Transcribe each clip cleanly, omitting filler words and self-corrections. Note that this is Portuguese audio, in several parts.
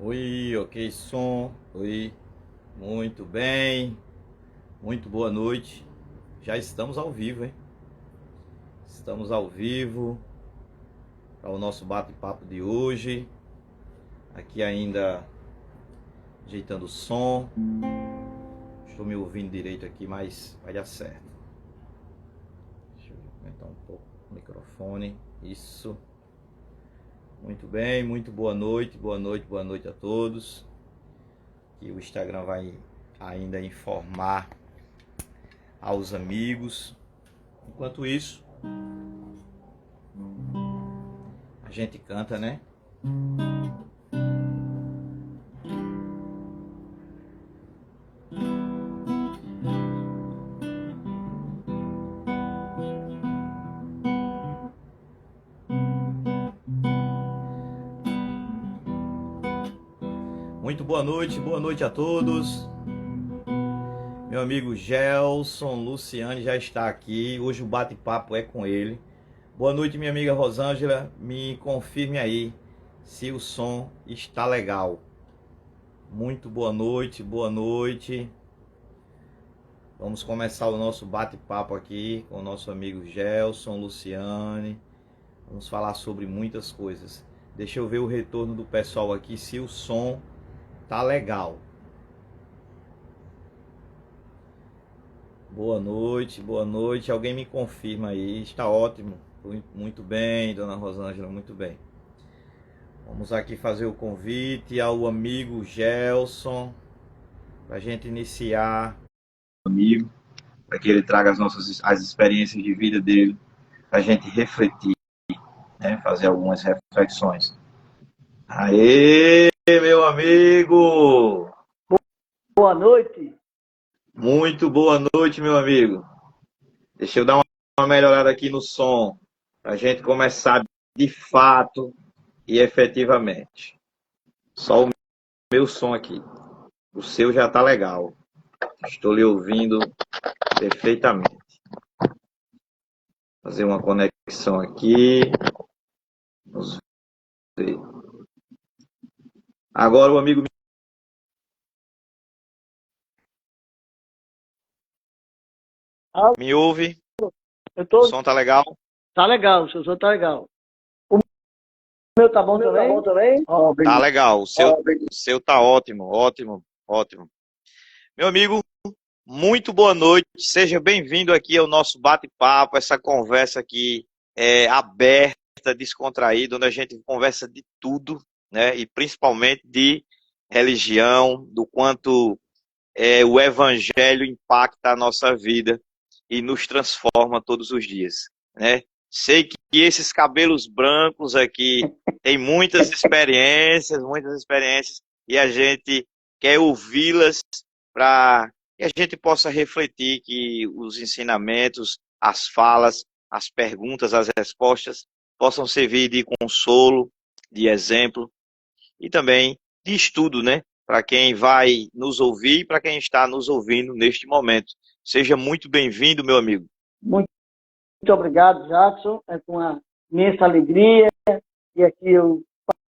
Oi, ok, som. Oi, muito bem. Muito boa noite. Já estamos ao vivo, hein? Estamos ao vivo para o nosso bate-papo de hoje. Aqui ainda ajeitando o som. Estou me ouvindo direito aqui, mas vai dar certo. Deixa eu aumentar um pouco o microfone. Isso. Muito bem, muito boa noite, boa noite a todos. Que o Instagram vai ainda informar aos amigos. Enquanto isso, a gente canta, né? Muito boa noite a todos. Meu amigo Gelson Luciane já está aqui. Hoje o bate-papo é com ele. Boa noite, minha amiga Rosângela. Me confirme aí se o som está legal. Muito boa noite, boa noite. Vamos começar o nosso bate-papo aqui com o nosso amigo Gelson Luciane. Vamos falar sobre muitas coisas. Deixa eu ver o retorno do pessoal aqui, se o som tá legal. Boa noite, boa noite. Alguém me confirma aí. Está ótimo. Muito bem, dona Rosângela, muito bem. Vamos aqui fazer o convite ao amigo Gelson para a gente iniciar. Amigo, para que ele traga as experiências de vida dele, para a gente refletir, né? Fazer algumas reflexões. Aê, meu amigo! Boa noite. Muito boa noite, meu amigo. Deixa eu dar uma melhorada aqui no som, para a gente começar de fato e efetivamente. Só o meu som aqui. O seu já está legal. Estou lhe ouvindo perfeitamente. Fazer uma conexão aqui. Vamos ver. Agora o amigo me ouve. Eu O tô. som tá legal? Tá legal, o seu som tá legal. O meu tá bom também? Tá bom também? Ó, Tá beleza. legal. O seu tá ótimo, ótimo, ótimo. Meu amigo, muito boa noite. Seja bem-vindo aqui ao nosso bate-papo, essa conversa aqui aberta, descontraída, onde a gente conversa de tudo, né? E principalmente de religião, do quanto o evangelho impacta a nossa vida e nos transforma todos os dias, né? Sei que esses cabelos brancos aqui têm muitas experiências, e a gente quer ouvi-las para que a gente possa refletir que os ensinamentos, as falas, as perguntas, as respostas possam servir de consolo, de exemplo e também de estudo, né? Para quem vai nos ouvir e para quem está nos ouvindo neste momento. Seja muito bem-vindo, meu amigo. Muito, muito obrigado, Jackson. É com uma imensa alegria que aqui eu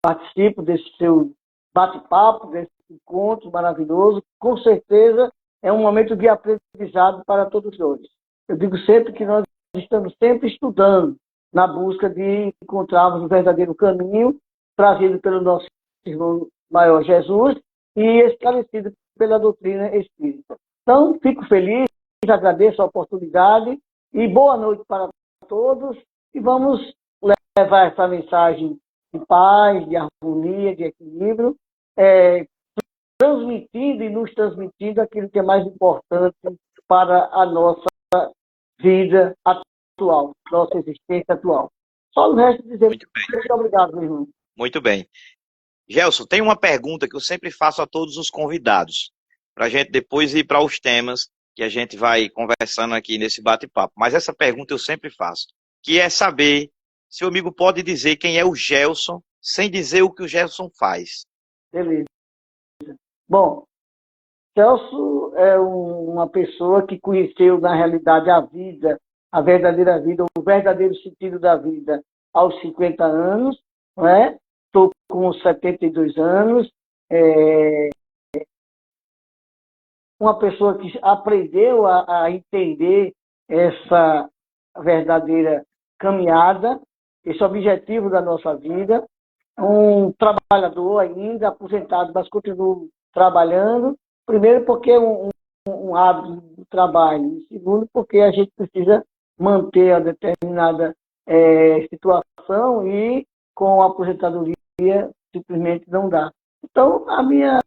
participo desse seu bate-papo, desse encontro maravilhoso. Com certeza é um momento de aprendizado para todos nós. Eu digo sempre que nós estamos sempre estudando na busca de encontrarmos o verdadeiro caminho trazido pelo nosso irmão maior Jesus e esclarecido pela doutrina espírita. Então, fico feliz, agradeço a oportunidade e boa noite para todos e vamos levar essa mensagem de paz, de harmonia, de equilíbrio, transmitindo e nos transmitindo aquilo que é mais importante para a nossa vida atual, nossa existência atual. Só o resto dizer muito obrigado, meu irmão. Muito bem. Gelson, tem uma pergunta que eu sempre faço a todos os convidados, para a gente depois ir para os temas que a gente vai conversando aqui nesse bate-papo. Mas essa pergunta eu sempre faço, que é saber se o amigo pode dizer quem é o Gelson, sem dizer o que o Gelson faz. Beleza. Bom, Celso é uma pessoa que conheceu, na realidade, a vida, a verdadeira vida, o verdadeiro sentido da vida aos 50 anos, não é? Estou com 72 anos uma pessoa que aprendeu a entender essa verdadeira caminhada, esse objetivo da nossa vida, um trabalhador ainda, aposentado, mas continuo trabalhando, primeiro porque é um hábito do trabalho, e segundo porque a gente precisa manter a determinada situação e com a aposentadoria simplesmente não dá. Então, a minha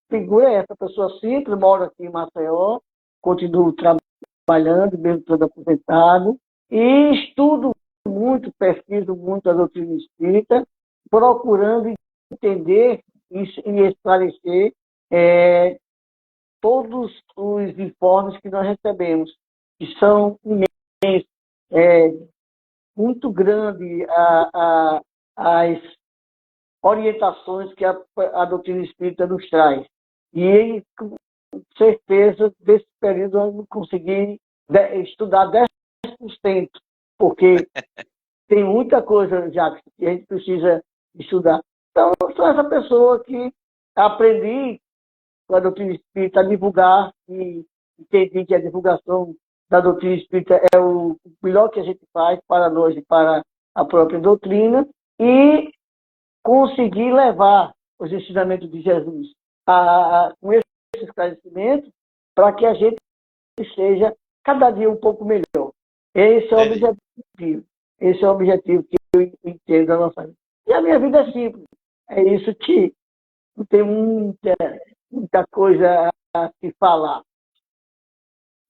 figura é essa pessoa simples, moro aqui em Maceió, continuo trabalhando, mesmo todo aposentado, e estudo muito, pesquiso muito a doutrina espírita, procurando entender e esclarecer todos os informes que nós recebemos, que são imensos, muito grande as orientações que a doutrina espírita nos traz. E, com certeza, desse período eu consegui estudar 10%, porque tem muita coisa, Jacques, que a gente precisa estudar. Então, eu sou essa pessoa que aprendi com a doutrina espírita a divulgar e entendi que a divulgação da doutrina espírita é o melhor que a gente faz para nós e para a própria doutrina, e conseguir levar os ensinamentos de Jesus com esse esclarecimento para que a gente seja cada dia um pouco melhor. Esse é o objetivo. Esse é o objetivo que eu entendo da nossa vida. E a minha vida é simples. É isso que não tem muita coisa a se falar.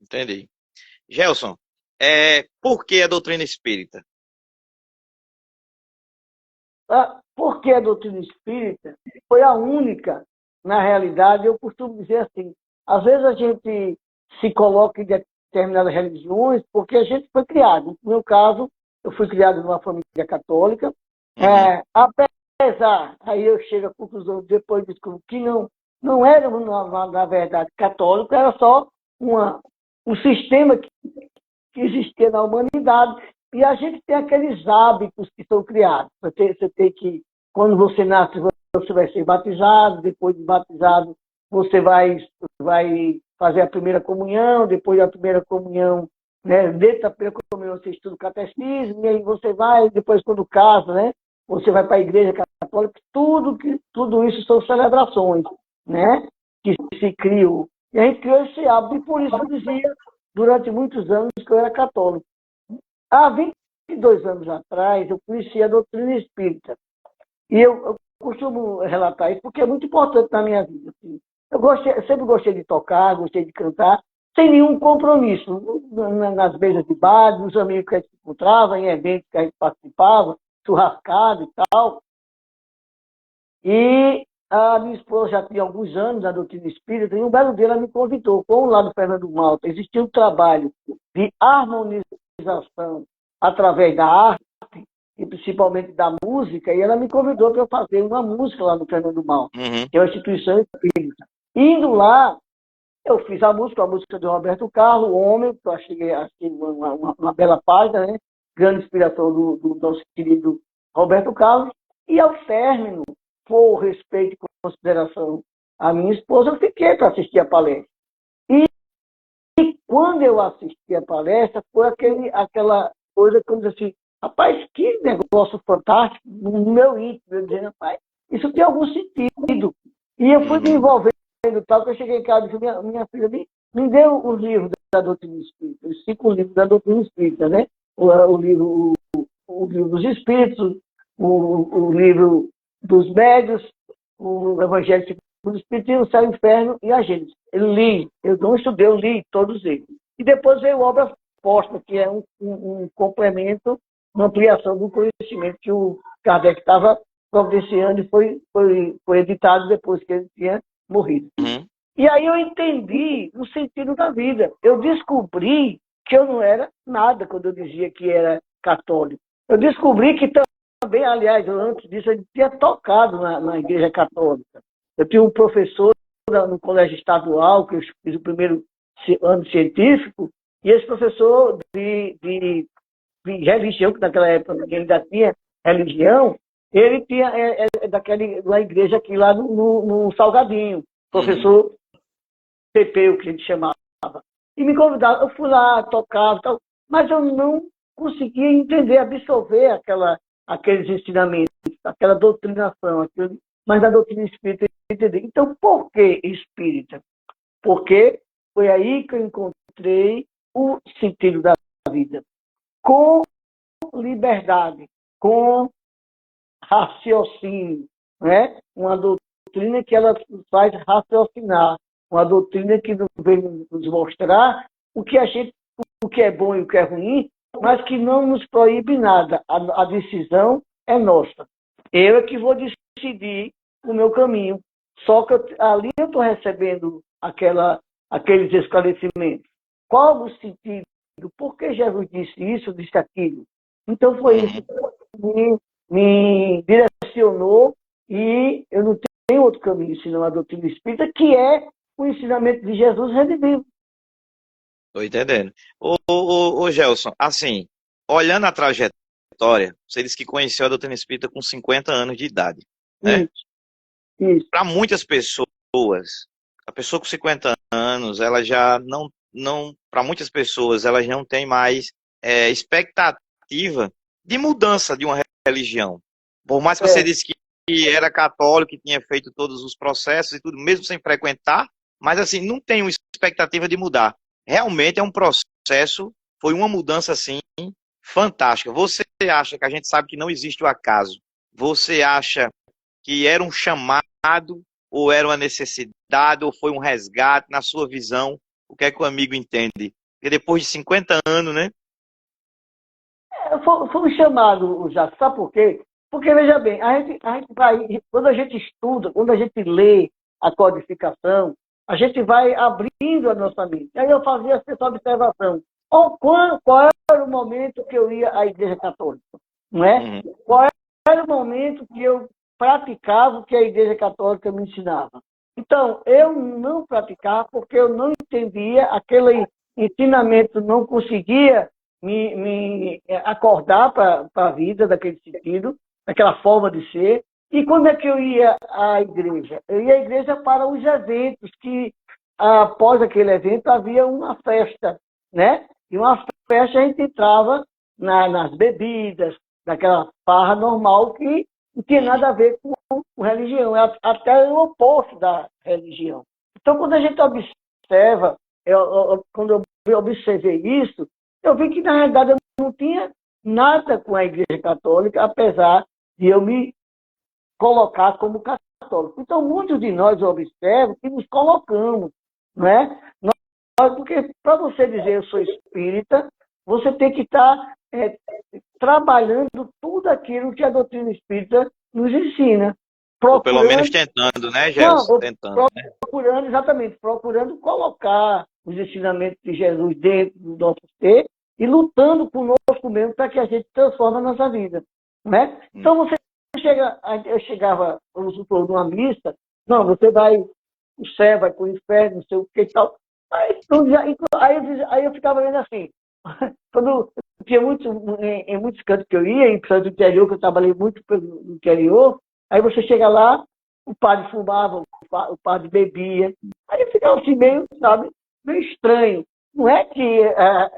Entendi. Gelson, por que a doutrina espírita? Porque a doutrina espírita foi a única, na realidade, eu costumo dizer assim, às vezes a gente se coloca em determinadas religiões porque a gente foi criado. No meu caso, eu fui criado numa família católica, apesar, aí eu chego à conclusão, depois descubro que não era, na verdade, católico, era só um sistema que existia na humanidade, e a gente tem aqueles hábitos que são criados. Você tem que, quando você nasce, você vai ser batizado, depois de batizado, você vai fazer a primeira comunhão, depois da primeira comunhão, né, dentro da primeira comunhão você estuda o catecismo, e aí você vai, depois quando casa, né, você vai para a igreja católica, tudo isso são celebrações, né, que se criou. E a gente criou esse hábito, e por isso eu dizia, durante muitos anos, que eu era católico. Há 22 anos atrás, eu conheci a doutrina espírita. E eu costumo relatar isso porque é muito importante na minha vida. Assim. Eu sempre gostei de tocar, gostei de cantar, sem nenhum compromisso. Nas mesas de bar, nos amigos que a gente encontrava, em eventos que a gente participava, churrascado e tal. E a minha esposa já tinha alguns anos na doutrina espírita, e um belo dia ela me convidou. Fomos lá no Fernando Malta, existia um trabalho de harmonização através da arte, e principalmente da música, e ela me convidou para eu fazer uma música lá no Fernando Malta, que é uma instituição espírita. Indo lá, eu fiz a música de Roberto Carlos, O Homem, que eu achei uma bela página, né? Grande inspiração do nosso querido Roberto Carlos, e ao término, por respeito e consideração à minha esposa, eu fiquei para assistir a palestra. E quando eu assisti a palestra, foi aquela coisa que eu disse assim, rapaz, que negócio fantástico, no meu íntimo, eu dizendo, rapaz, isso tem algum sentido. E eu fui me envolvendo tal, que eu cheguei em casa e disse, minha filha, me deu os livros da doutrina espírita, os 5 livros da doutrina espírita, né? O livro dos espíritos, o livro dos médios, o Evangelho segundo o Espiritismo, o Céu e o Inferno e a Gênesis. Eu li, eu não estudei, eu li todos eles. E depois veio Obra Posta, que é um complemento, uma ampliação do conhecimento que o Kardec estava providenciando e foi editado depois que ele tinha morrido. E aí eu entendi o sentido da vida. Eu descobri que eu não era nada quando eu dizia que era católico. Eu descobri que também, aliás, antes disso, eu tinha tocado na igreja católica. Eu tinha um professor no colégio estadual, que eu fiz o primeiro ano científico, e esse professor de religião, que naquela época ninguém ainda tinha religião, Ele tinha da igreja aqui lá no Salgadinho, professor PP, o que a gente chamava. E me convidava, eu fui lá, tocava, tal, mas eu não conseguia entender, absorver aqueles ensinamentos, aquela doutrinação, mas a doutrina espírita eu entendi. Então, por que espírita? Porque foi aí que eu encontrei o sentido da vida. Com liberdade, com raciocínio, né? Uma doutrina que ela faz raciocinar, uma doutrina que vem nos mostrar o que o que é bom e o que é ruim, mas que não nos proíbe nada. A decisão é nossa. Eu é que vou decidir o meu caminho. Só que ali eu estou recebendo aqueles esclarecimentos. Qual o sentido? Por que Jesus disse isso, disse aquilo? Então foi isso que me direcionou e eu não tenho outro caminho senão a doutrina espírita, que é o ensinamento de Jesus redivivo. Tô entendendo. Ô, Gelson, assim, olhando a trajetória, você disse que conheceu a doutrina espírita com 50 anos de idade, né? Isso. Para muitas pessoas, a pessoa com 50 anos, ela já não para muitas pessoas, elas não tem mais expectativa de mudança de uma religião. Por mais que você disse que era católico, que tinha feito todos os processos e tudo, mesmo sem frequentar, mas assim, não tem uma expectativa de mudar. Realmente é um processo, foi uma mudança assim fantástica. Você acha que a gente sabe que não existe o acaso? Você acha que era um chamado, ou era uma necessidade, ou foi um resgate, na sua visão? O que é que o amigo entende? Porque depois de 50 anos, né? Foi um chamado, já. Sabe por quê? Porque, veja bem, a gente vai, quando a gente estuda, quando a gente lê a codificação, a gente vai abrindo a nossa mente. Aí eu fazia essa observação. Qual era o momento que eu ia à Igreja Católica? Não é? Qual era o momento que eu praticava o que a Igreja Católica me ensinava? Então, eu não praticava porque eu não entendia aquele ensinamento, não conseguia me acordar para a vida daquele sentido, daquela forma de ser. E quando é que eu ia à igreja? Eu ia à igreja para os eventos, que após aquele evento havia uma festa, né? E uma festa a gente entrava nas bebidas, naquela farra normal que não tinha nada a ver com religião, até o oposto da religião. Então, quando a gente observa, quando eu observei isso, eu vi que, na realidade, eu não tinha nada com a Igreja Católica, apesar de eu me colocar como católico. Então, muitos de nós observam que nos colocamos, não é? Porque, para você dizer eu sou espírita, você tem que estar trabalhando tudo aquilo que a doutrina espírita nos ensina. Ou pelo menos tentando, né, Gelson? Procurando, exatamente, procurando colocar os ensinamentos de Jesus dentro do nosso ser e lutando conosco mesmo para que a gente transforme a nossa vida. Né? Então, eu chegava, vamos supor, numa missa, não, você vai o céu, vai para o inferno, não sei o que e tal. Aí eu ficava vendo assim, quando tinha em muitos cantos que eu ia, em do interior, que eu trabalhei muito no interior, aí você chega lá, o padre fumava, o padre bebia, aí eu ficava assim meio, sabe, meio estranho. Não é que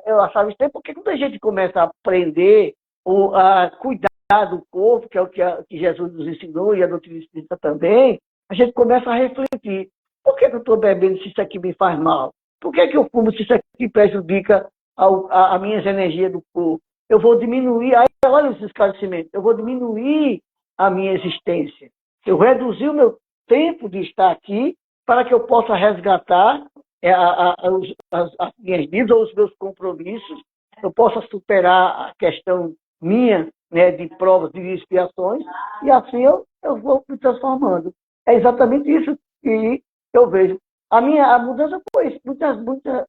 eu achava estranho, porque quando a gente começa a aprender ou a cuidar do corpo, que é o que Jesus nos ensinou, e a doutrina espírita também, a gente começa a refletir. Por que eu estou bebendo se isso aqui me faz mal? Por que eu fumo se isso aqui prejudica a minhas energias do corpo? Eu vou diminuir, aí olha esse esclarecimento, eu vou diminuir a minha existência. Eu reduzi o meu tempo de estar aqui para que eu possa resgatar as minhas vidas ou os meus compromissos, eu possa superar a questão minha, né, de provas, de expiações, e assim eu vou me transformando. É exatamente isso que eu vejo. A mudança foi isso.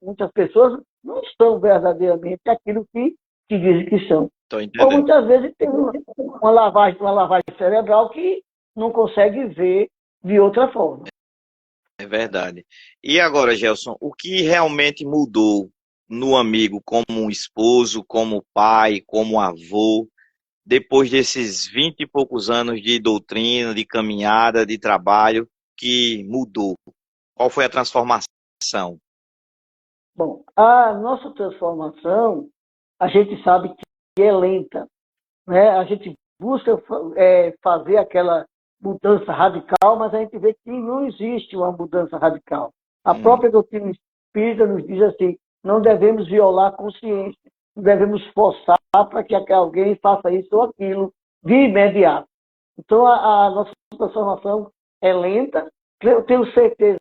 Muitas pessoas não são verdadeiramente aquilo que dizem que são. Ou muitas vezes tem uma lavagem cerebral que não consegue ver de outra forma. É verdade. E agora, Gelson, o que realmente mudou no amigo como um esposo, como pai, como avô? depois desses 20 e poucos anos de doutrina, de caminhada, de trabalho, que mudou? Qual foi a transformação? Bom, a nossa transformação, a gente sabe que é lenta, né? A gente busca fazer aquela mudança radical, mas a gente vê que não existe uma mudança radical. A Hum, própria doutrina espírita nos diz assim, não devemos violar a consciência, não devemos forçar para que alguém faça isso ou aquilo de imediato. Então, a nossa transformação é lenta. Eu tenho certeza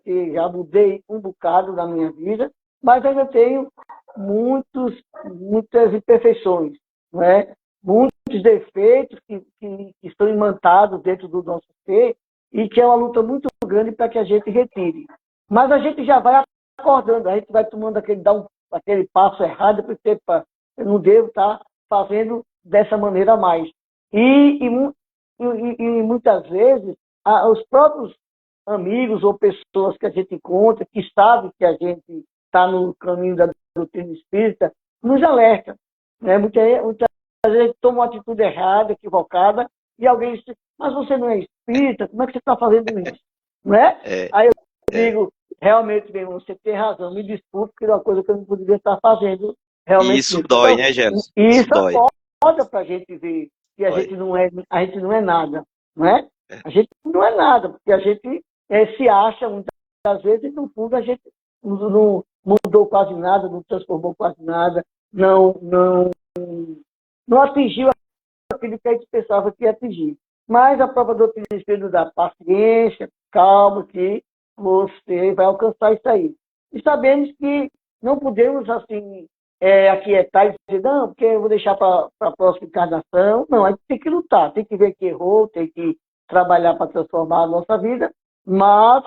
que já mudei um bocado na minha vida, mas ainda tenho muitas imperfeições, não é? Muitos defeitos que estão imantados dentro do nosso ser e que é uma luta muito grande para que a gente retire. Mas a gente já vai acordando, a gente vai tomando aquele passo errado, porque eu não devo estar fazendo dessa maneira mais. E muitas vezes, os próprios amigos ou pessoas que a gente encontra, que sabem que a gente está no caminho da doutrina espírita, nos alerta. Né? Muitas vezes a gente toma uma atitude errada, equivocada, e alguém diz, mas você não é espírita, como é que você está fazendo isso? Não é? é, Aí eu é. digo, realmente, meu irmão, você tem razão, me desculpe, que é uma coisa que eu não poderia estar fazendo E realmente isso mesmo. dói, Então, né, Gerson? Isso isso dói. acorda para a gente ver que Dói. a gente não é nada, não é? É. A gente não é nada, porque a gente se acha muitas vezes e no fundo a gente não mudou quase nada, não transformou quase nada, não atingiu aquilo que a gente pensava que ia atingir. Mas a própria doutrina espírita dá paciência, calma, que você vai alcançar isso aí. E sabemos que não podemos, assim, aquietar e dizer, não, porque eu vou deixar para a próxima encarnação. Não, a gente tem que lutar, tem que ver que errou, tem que trabalhar para transformar a nossa vida, mas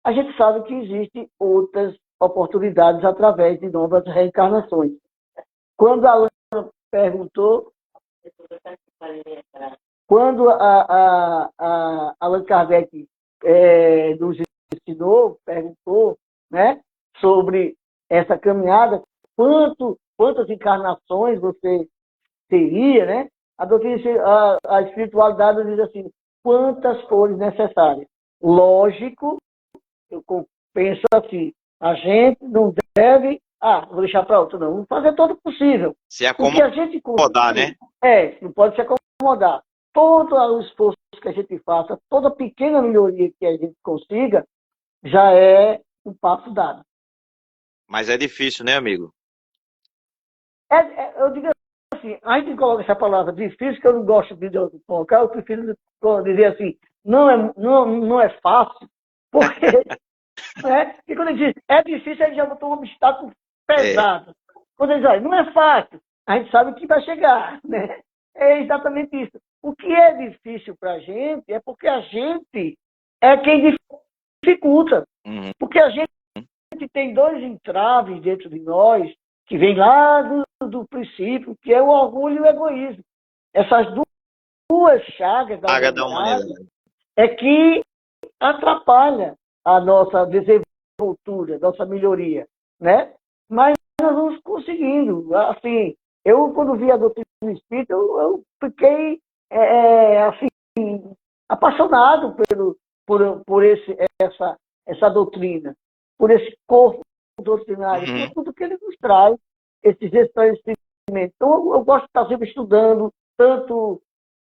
a gente sabe que existem outras oportunidades através de novas reencarnações. Quando a Alana perguntou, quando Allan Kardec nos ensinou, perguntou, né, sobre essa caminhada, quantas encarnações você teria, né? A espiritualidade diz assim, quantas forem necessárias. Lógico, eu penso assim, a gente não deve, vou deixar para outro, não, vamos fazer todo o possível. Se O que a gente acomodar, né? conseguir, não pode se acomodar. Todo o esforço que a gente faça, toda pequena melhoria que a gente consiga, já é um passo dado. Mas é difícil, né, amigo? Eu digo assim, a gente coloca essa palavra difícil, que eu não gosto de colocar, eu prefiro dizer assim, não é fácil, porque e quando ele diz é difícil, a gente já botou um obstáculo É. pesado. Quando ele diz, olha, não é fácil, a gente sabe que vai chegar, né? É exatamente isso. O que é difícil para a gente é porque a gente é quem dificulta. Uhum. Porque a gente tem dois entraves dentro de nós, que vem lá do princípio, que é o orgulho e o egoísmo. Essas duas chagas da Paga da humanidade humanidade. é que atrapalha a nossa desenvoltura, nossa melhoria, né? Mas nós vamos conseguindo. Assim, eu, quando vi a doutrina espírita, eu fiquei assim, apaixonado por essa doutrina, por esse corpo doutrinário, por Uhum. tudo que ele nos traz, esses esclarecimentos. Então, eu gosto de estar sempre estudando tanto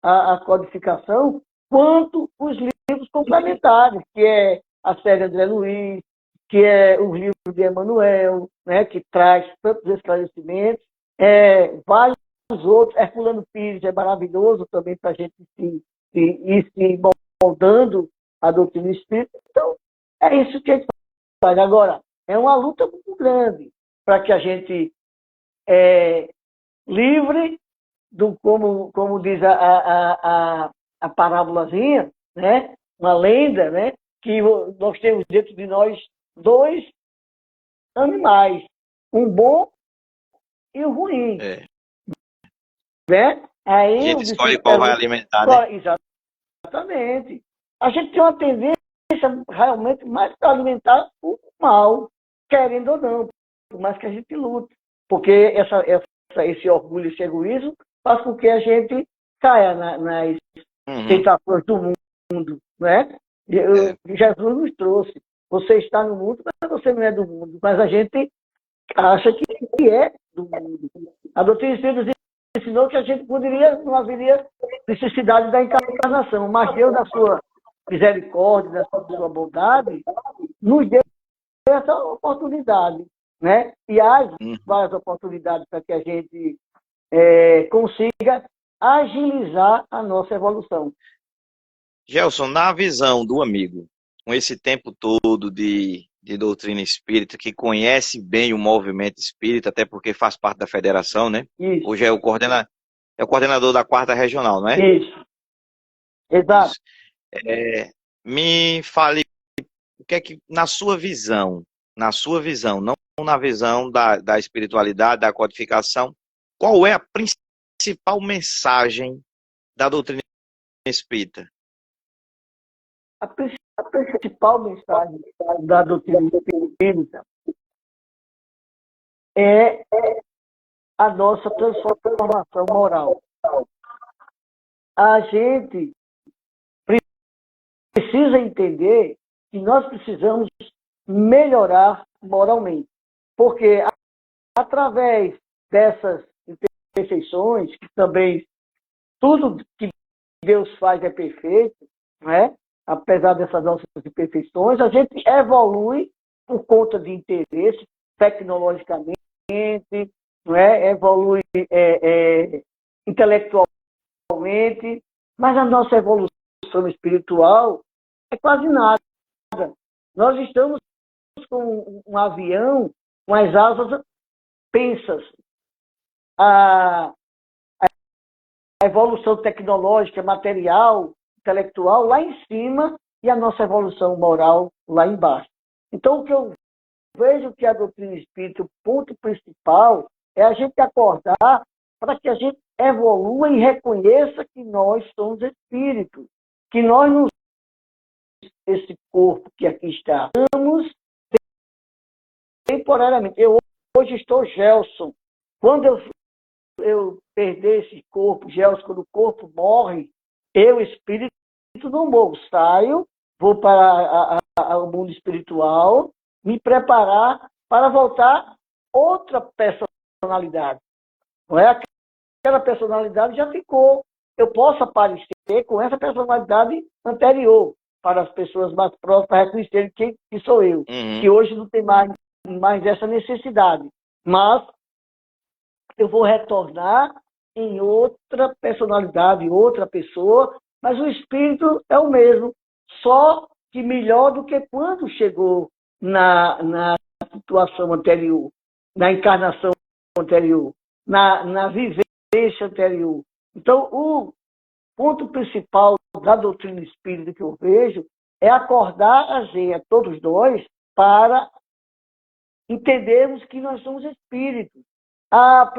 a codificação, quanto os livros complementares, que é a série André Luiz, que é o livro de Emmanuel, né, que traz tantos esclarecimentos, vários outros, Herculano Pires é maravilhoso também para a gente ir se moldando a doutrina espírita. Então, é isso que a gente faz. Agora, é uma luta muito grande para que a gente livre como diz a parábolazinha, né? Uma lenda, né? Que nós temos dentro de nós dois animais, um bom e o ruim, É. né? A Aí gente o bicho escolhe qual vai alimentar, né? exatamente. A gente tem uma tendência realmente mais para alimentar o mal, querendo ou não, por mais que a gente lute. Porque esse orgulho, esse egoísmo faz com que a gente caia nas tentações do mundo, né? Jesus nos trouxe. Você está no mundo, mas você não é do mundo. Mas a gente acha que é do mundo. A doutrina espírita nos ensinou que a gente não haveria necessidade da encarnação, mas Deus, na sua misericórdia, na sua bondade, nos deu essa oportunidade, né? E há várias oportunidades para que a gente consiga agilizar a nossa evolução. Gelson, na visão do amigo, com esse tempo todo de doutrina espírita, que conhece bem o movimento espírita, até porque faz parte da federação, né? Isso. Hoje é o coordenador da 4ª Regional, não é? Isso. Exato. Isso. Me fale, o que é que, na sua visão, não na visão da espiritualidade, da codificação, qual é a principal mensagem da doutrina espírita? A principal mensagem da doutrina espírita é a nossa transformação moral. A gente precisa entender que nós precisamos melhorar moralmente, porque através dessas imperfeições, que também tudo que Deus faz é perfeito, não é? Apesar dessas nossas imperfeições, a gente evolui por conta de interesse, tecnologicamente, não é? Evolui intelectualmente, mas a nossa evolução espiritual é quase nada. Nós estamos com um avião com as asas pensas. A evolução tecnológica, material, intelectual lá em cima e a nossa evolução moral lá embaixo. Então, o que eu vejo que a doutrina espírita, o ponto principal é a gente acordar para que a gente evolua e reconheça que nós somos espíritos, que nós não esse corpo que aqui está, estamos temporariamente. Eu hoje estou Gelson. Quando eu perder esse corpo, Gelson, quando o corpo morre, eu, espírito, não morro. Saio, vou para o mundo espiritual, me preparar para voltar outra personalidade. Não é? Aquela personalidade já ficou. Eu posso aparecer com essa personalidade anterior, para as pessoas mais próximas reconhecerem quem sou eu. Que hoje não tem mais essa necessidade. Mas eu vou retornar em outra personalidade, outra pessoa, mas o espírito é o mesmo, só que melhor do que quando chegou na situação anterior, na encarnação anterior, na vivência anterior. Então, o ponto principal da doutrina espírita que eu vejo é acordar a gente, todos nós, para entendermos que nós somos espíritos. A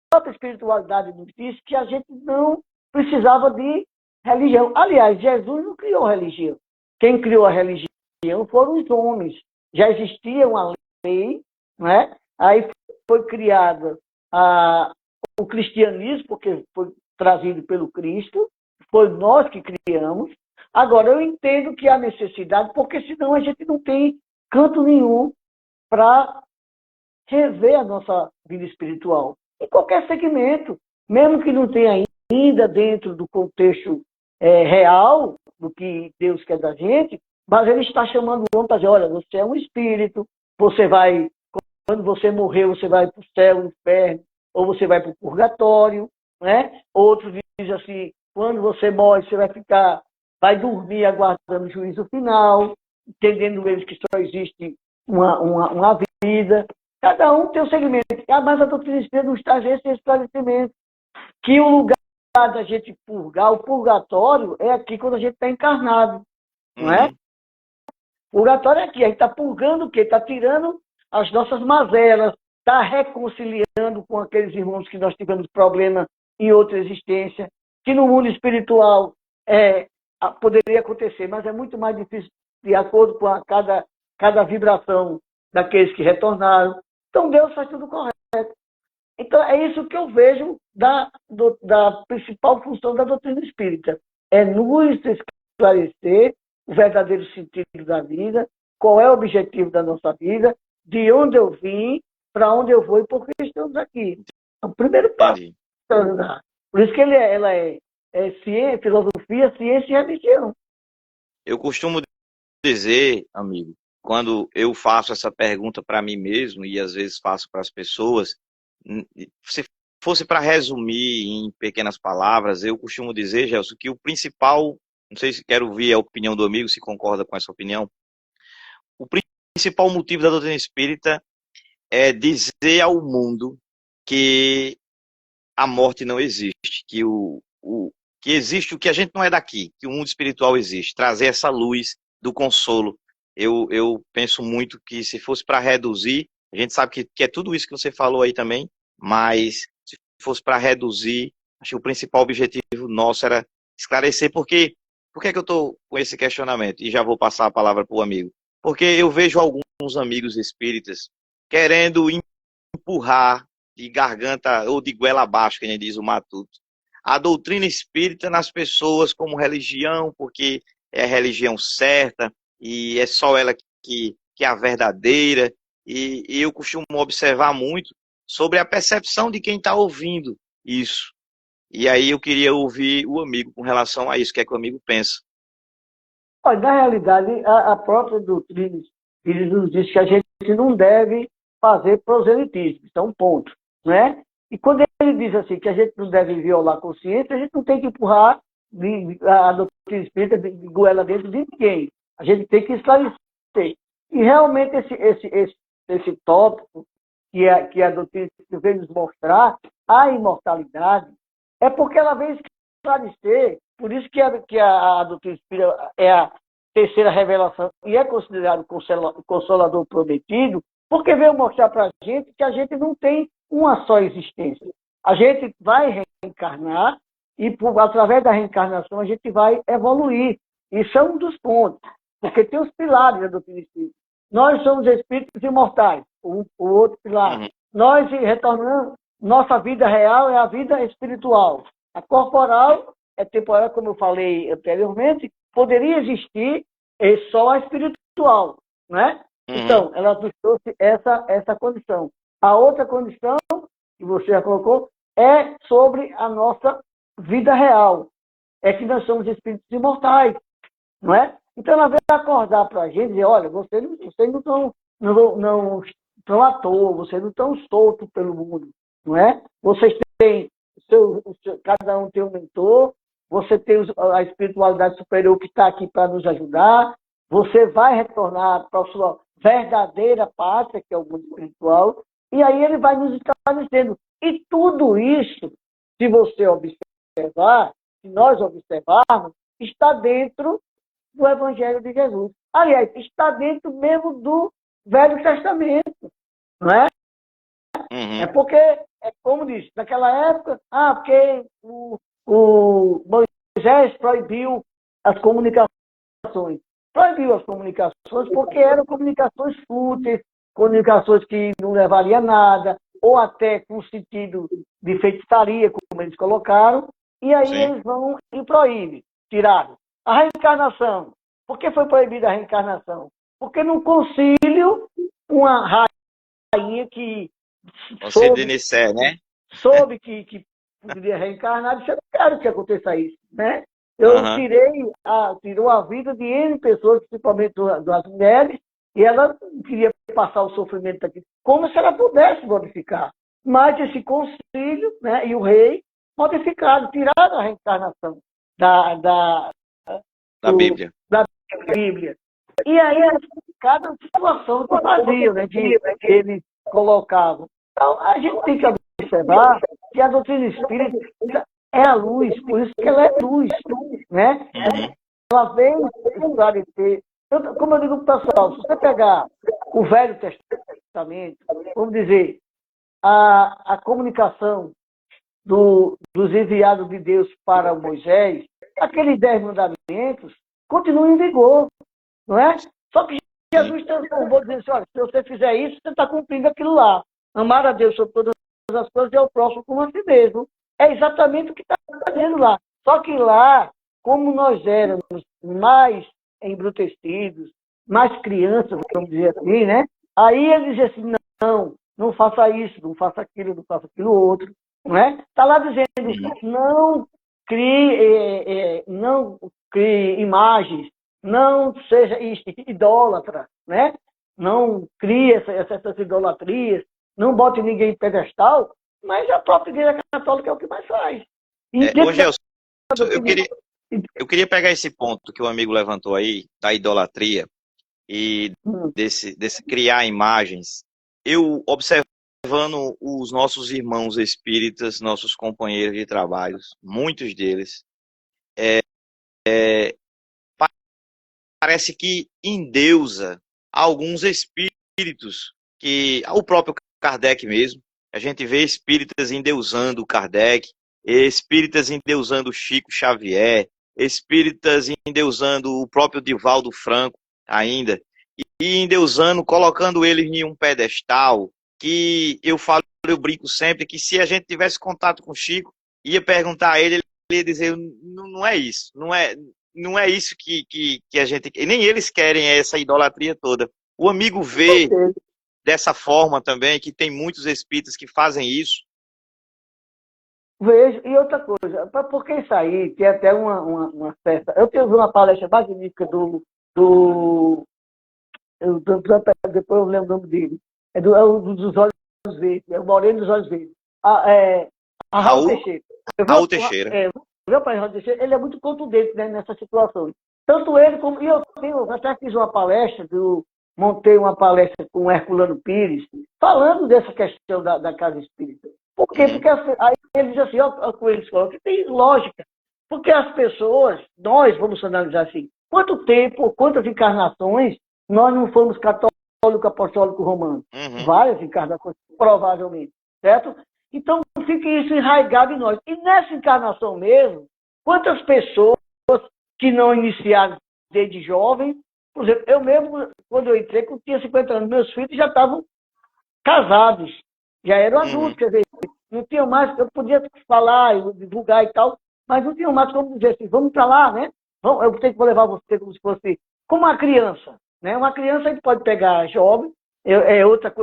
própria espiritualidade nos diz que a gente não precisava de religião. Aliás, Jesus não criou religião. Quem criou a religião foram os homens. Já existia uma lei, né? Aí foi criada o cristianismo, porque foi trazido pelo Cristo, foi nós que criamos. Agora, eu entendo que há necessidade, porque senão a gente não tem canto nenhum para rever a nossa vida espiritual. Em qualquer segmento, mesmo que não tenha ainda dentro do contexto real, do que Deus quer da gente, mas Ele está chamando o homem para dizer, olha, você é um espírito, você vai, quando você morrer, você vai para o céu, o inferno, ou você vai para o purgatório, né? Outros dizem assim, quando você morre, você vai dormir aguardando o juízo final, entendendo eles que só existe uma vida. Cada um tem o segmento. Mas a doutrina espírita nos traz esse esclarecimento. Que o lugar da gente purgar, o purgatório, é aqui quando a gente está encarnado. Não é? O purgatório é aqui. A gente está purgando o quê? Está tirando as nossas mazelas, está reconciliando com aqueles irmãos que nós tivemos problema em outra existência, que no mundo espiritual poderia acontecer, mas é muito mais difícil de acordo com cada vibração daqueles que retornaram. Então Deus faz tudo correto. Então, é isso que eu vejo da principal função da doutrina espírita. É nos esclarecer o verdadeiro sentido da vida, qual é o objetivo da nossa vida, de onde eu vim, para onde eu vou e por que estamos aqui. É o primeiro passo. Entendi. Por isso que ela é ciência, filosofia, ciência e religião. Eu costumo dizer, amigo, quando eu faço essa pergunta para mim mesmo e às vezes faço para as pessoas, se fosse para resumir em pequenas palavras, eu costumo dizer, Gelson, que o principal, não sei se quero ouvir a opinião do amigo, se concorda com essa opinião, o principal motivo da doutrina espírita é dizer ao mundo que a morte não existe, que existe o que a gente não é daqui, que o mundo espiritual existe, trazer essa luz do consolo. Eu penso muito que se fosse para reduzir, a gente sabe que é tudo isso que você falou aí também, mas se fosse para reduzir, acho que o principal objetivo nosso era esclarecer por que eu estou com esse questionamento, e já vou passar a palavra para o amigo. Porque eu vejo alguns amigos espíritas querendo empurrar de garganta ou de goela abaixo, que nem diz o Matuto, a doutrina espírita nas pessoas como religião, porque é a religião certa e é só ela que é a verdadeira. E eu costumo observar muito sobre a percepção de quem está ouvindo isso. E aí eu queria ouvir o amigo com relação a isso, o que é que o amigo pensa. Olha, na realidade, a própria doutrina espírita nos diz que a gente não deve fazer proselitismo, isso é um ponto, né? E quando ele diz assim que a gente não deve violar a consciência, a gente não tem que empurrar a doutrina espírita de goela dentro de ninguém. A gente tem que esclarecer. E realmente esse tópico que a doutrina espírita veio nos mostrar, a imortalidade, é porque ela veio esclarecer, por isso que a doutrina espírita é a terceira revelação e é considerado o consolador prometido, porque veio mostrar para a gente que a gente não tem uma só existência. A gente vai reencarnar e, através da reencarnação, a gente vai evoluir. Isso é um dos pontos, porque tem os pilares da doutrina espírita. Nós somos espíritos imortais, o outro pilar. Uhum. Nós retornamos, nossa vida real é a vida espiritual. A corporal é temporária, como eu falei anteriormente, poderia existir só a espiritual, né? Uhum. Então, ela nos trouxe essa condição. A outra condição, que você já colocou, é sobre a nossa vida real. É que nós somos espíritos imortais, não é? Então, ela veio acordar para a gente e dizer, olha, vocês não estão à toa, vocês não estão soltos pelo mundo, não é? Vocês têm, cada um tem um mentor, você tem a espiritualidade superior que está aqui para nos ajudar, você vai retornar para a sua verdadeira pátria, que é o mundo espiritual, e aí ele vai nos esclarecendo. E tudo isso, se você observar, se nós observarmos, está dentro do Evangelho de Jesus. Aliás, está dentro mesmo do Velho Testamento, não é? Uhum. É porque, como disse, naquela época, porque o Moisés proibiu as comunicações. Proibiu as comunicações porque eram comunicações fúteis, comunicações que não levariam a nada, ou até com sentido de feitiçaria, como eles colocaram, e aí Sim. eles vão e proíbem, tiraram. A reencarnação. Por que foi proibida a reencarnação? Porque num concílio, uma rainha que soube que poderia reencarnar, disse, eu não quero que aconteça isso, né? Eu tirou a vida de N pessoas, principalmente das mulheres, e ela queria passar o sofrimento daqui, como se ela pudesse modificar. Mas esse concílio, né, e o rei modificaram, tiraram a reencarnação da Bíblia. Da Bíblia. E aí, cada situação que faziam, né, que eles colocavam. Então, a gente tem que observar que a doutrina espírita é a luz, por isso que ela é luz, né? Uhum. Ela vem esclarecer. Como eu digo para o pessoal, se você pegar o Velho Testamento, vamos dizer, a comunicação dos enviados de Deus para Moisés, aqueles 10 mandamentos continuam em vigor, não é? Só que Jesus transformou, dizendo assim, olha, se você fizer isso, você está cumprindo aquilo lá. Amar a Deus sobre todas as coisas e ao próximo como a si mesmo. É exatamente o que está fazendo lá. Só que lá, como nós éramos mais embrutecidos, mais crianças, vamos dizer assim, né? Aí ele dizia assim, não faça isso, não faça aquilo outro, não é? Está lá dizendo, não crie imagens, não seja idólatra, né? Não crie essas idolatrias, não bote ninguém em pedestal, mas a própria Igreja Católica é o que mais faz. E Ô, Gelson, eu queria pegar esse ponto que o amigo levantou aí, da idolatria, e desse criar imagens. Eu observando os nossos irmãos espíritas, nossos companheiros de trabalhos, muitos deles, parece que endeusa alguns espíritos, que o próprio Kardec mesmo, a gente vê espíritas endeusando Kardec, espíritas endeusando Chico Xavier, espíritas endeusando o próprio Divaldo Franco ainda, e endeusando, colocando eles em um pedestal, que eu falo, eu brinco sempre, que se a gente tivesse contato com o Chico, ia perguntar a ele, ele ia dizer, não é isso, não é isso que a gente, nem eles querem essa idolatria toda. O amigo vê dessa forma também, que tem muitos espíritas que fazem isso. Vejo, e outra coisa, porque isso aí tem até uma festa. Eu tenho uma palestra magnífica depois eu lembro o nome dele. É dos olhos verdes, é o Moreno dos olhos verdes. Raul Teixeira. Raul Teixeira. Meu pai, Raul Teixeira, ele é muito contundente, né, nessas situações. Tanto ele como. E eu até fiz uma palestra, montei uma palestra com o Herculano Pires, falando dessa questão da casa espírita. Por quê? Porque aí ele diz assim, com eles falam, que tem lógica. Porque as pessoas, nós vamos analisar assim, quanto tempo, quantas encarnações nós não fomos católico, apostólico, romano? Várias encarnações, provavelmente, certo? Então, fica isso enraizado em nós. E nessa encarnação mesmo, quantas pessoas que não iniciaram desde jovem, por exemplo, eu mesmo, quando eu entrei, quando tinha 50 anos, meus filhos já estavam casados, já eram adultos, quer dizer, não tinham mais, eu podia falar, divulgar e tal, mas não tinham mais como dizer assim, vamos para lá, né? Eu vou levar você como se fosse, como uma criança, né? Uma criança a gente pode pegar jovem, outra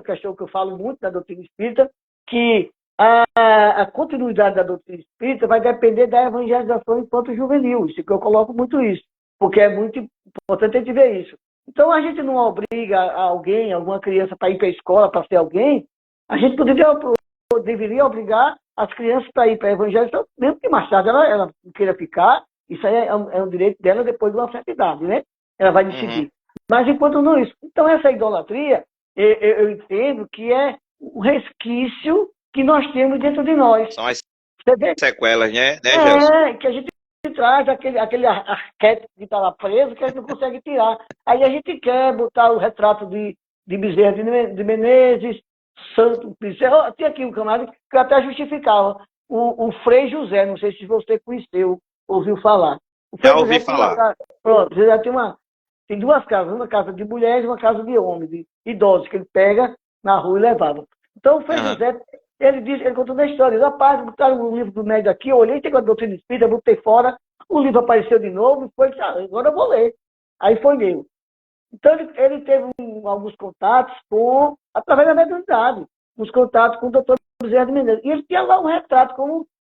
questão que eu falo muito da doutrina espírita, que a continuidade da doutrina espírita vai depender da evangelização enquanto juvenil, isso que eu coloco muito isso, porque é muito importante a gente ver isso. Então a gente não obriga alguém, alguma criança para ir para a escola, para ser alguém, a gente deveria obrigar as crianças para ir para a evangelização, mesmo que mais tarde ela queira ficar, isso aí é um direito dela depois de uma certa idade, né? Ela vai decidir. Mas enquanto não isso. Então essa idolatria, eu entendo que é um resquício que nós temos dentro de nós. São as sequelas, né, Gelson? Que a gente traz aquele arquétipo que está lá preso, que a gente não consegue tirar. Aí a gente quer botar o retrato de Bezerra de Menezes, Santo Bezerra. Tem aqui um camarada que até justificava. O Frei José, não sei se você conheceu, ouviu falar. O Frei Já ouvi José falar. Pronto, já tem duas casas, uma casa de mulheres e uma casa de homens, de idosos, que ele pega na rua e levava. Então o Frei José, ele contou a história. Rapaz, botaram o livro do médio aqui, eu olhei, tem a doutrina espírita, botei fora, o livro apareceu de novo, e foi, agora eu vou ler. Aí foi meu. Então ele teve alguns contatos através da mediunidade, uns contatos com o doutor Bezerra de Menezes. E ele tinha lá um retrato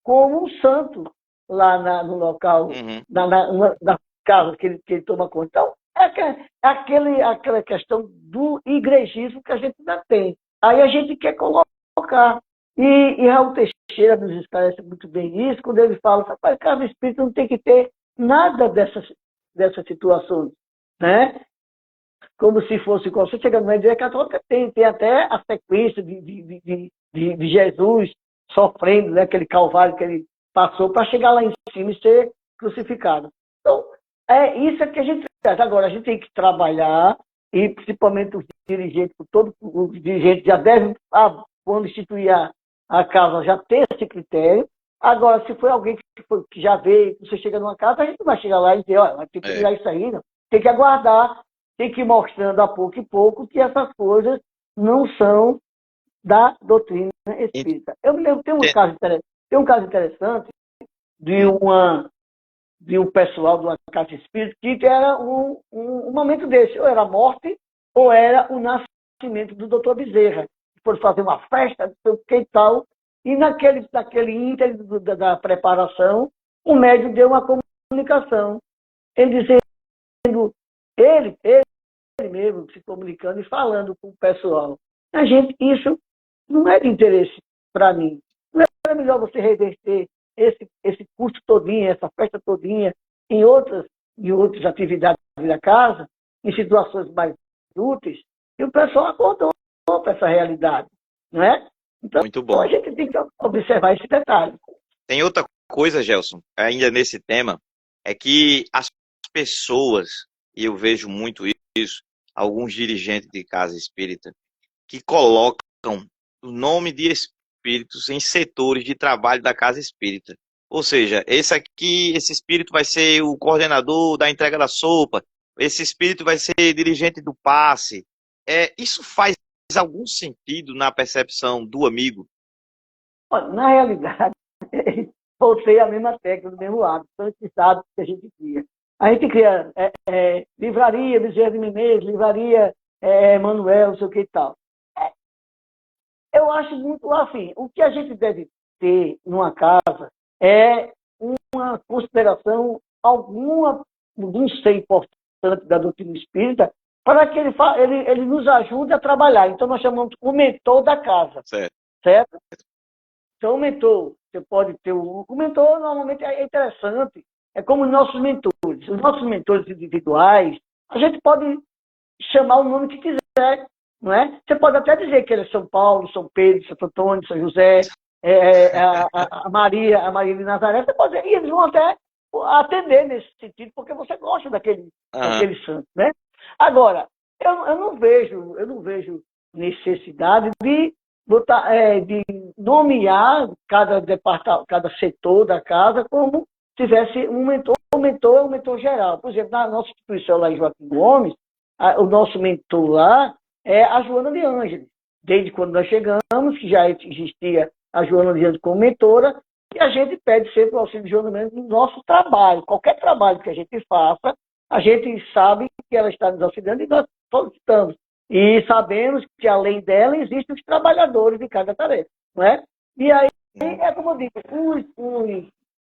como um santo, lá no local, na casa que ele toma conta. Então, aquela questão do igrejismo que a gente ainda tem. Aí a gente quer colocar. E Raul Teixeira nos esclarece muito bem isso, quando ele fala, rapaz, casa espírita não tem que ter nada dessas situações, né? Como se fosse, quando você chega numa igreja católica, tem até a sequência de Jesus sofrendo, né, aquele calvário que ele passou para chegar lá em cima e ser crucificado. Então, é isso que a gente faz. Agora, a gente tem que trabalhar, e principalmente os dirigentes, todos os dirigentes já devem, quando instituir a casa, já ter esse critério. Agora, se foi alguém que já veio, você chega numa casa, a gente não vai chegar lá e dizer, olha, tem que tirar isso aí, não. Tem que aguardar, tem que ir mostrando a pouco e pouco que essas coisas não são da doutrina espírita. Eu me lembro, tem um caso interessante de um pessoal de uma casa espírita que era um momento desse, ou era a morte, ou era o nascimento do doutor Bezerra. Foram fazer uma festa, não sei o que e tal, e naquele ínterim da preparação, o médium deu uma comunicação, ele dizendo, ele mesmo se comunicando e falando com o pessoal. Isso não é de interesse para mim. Não é melhor você reverter esse curso todinho, essa festa todinha, em outras atividades da casa, em situações mais úteis, e o pessoal acordou para essa realidade, não é? Então, Muito bom. a gente tem que observar esse detalhe. Tem outra coisa, Gelson, ainda nesse tema, é que as pessoas, e eu vejo muito isso, alguns dirigentes de casa espírita, que colocam o nome de espíritos em setores de trabalho da casa espírita. Ou seja, esse espírito vai ser o coordenador da entrega da sopa, esse espírito vai ser dirigente do passe. Isso faz algum sentido na percepção do amigo? Na realidade, voltei à mesma técnica, do mesmo hábito, esses hábitos que a gente cria. A gente cria livraria Bezerra de Menezes, livraria Manuel, não sei o que e tal. Eu acho muito assim, o que a gente deve ter numa casa é uma consideração alguma de um ser importante da doutrina espírita para que ele nos ajude a trabalhar. Então, nós chamamos o mentor da casa. Certo? Então, o mentor, você pode ter o mentor, normalmente é interessante. É como os nossos mentores. Os nossos mentores individuais, a gente pode chamar o nome que quiser, não é? Você pode até dizer que ele é São Paulo, São Pedro, Santo Antônio, São José, a Maria de Nazaré. Você pode dizer, e eles vão até atender nesse sentido, porque você gosta daquele santo, né? Agora, eu não vejo necessidade de de nomear cada setor da casa como se tivesse um mentor. O mentor é um mentor geral. Por exemplo, na nossa instituição lá em Joaquim Gomes, o nosso mentor lá é a Joana de Ângeles. Desde quando nós chegamos, que já existia a Joana de Ângeles como mentora, e a gente pede sempre o auxílio de Joana de Ângeles no nosso trabalho. Qualquer trabalho que a gente faça, a gente sabe que ela está nos auxiliando e nós solicitamos. E sabemos que, além dela, existem os trabalhadores de cada tarefa, não é? E aí, é como eu digo,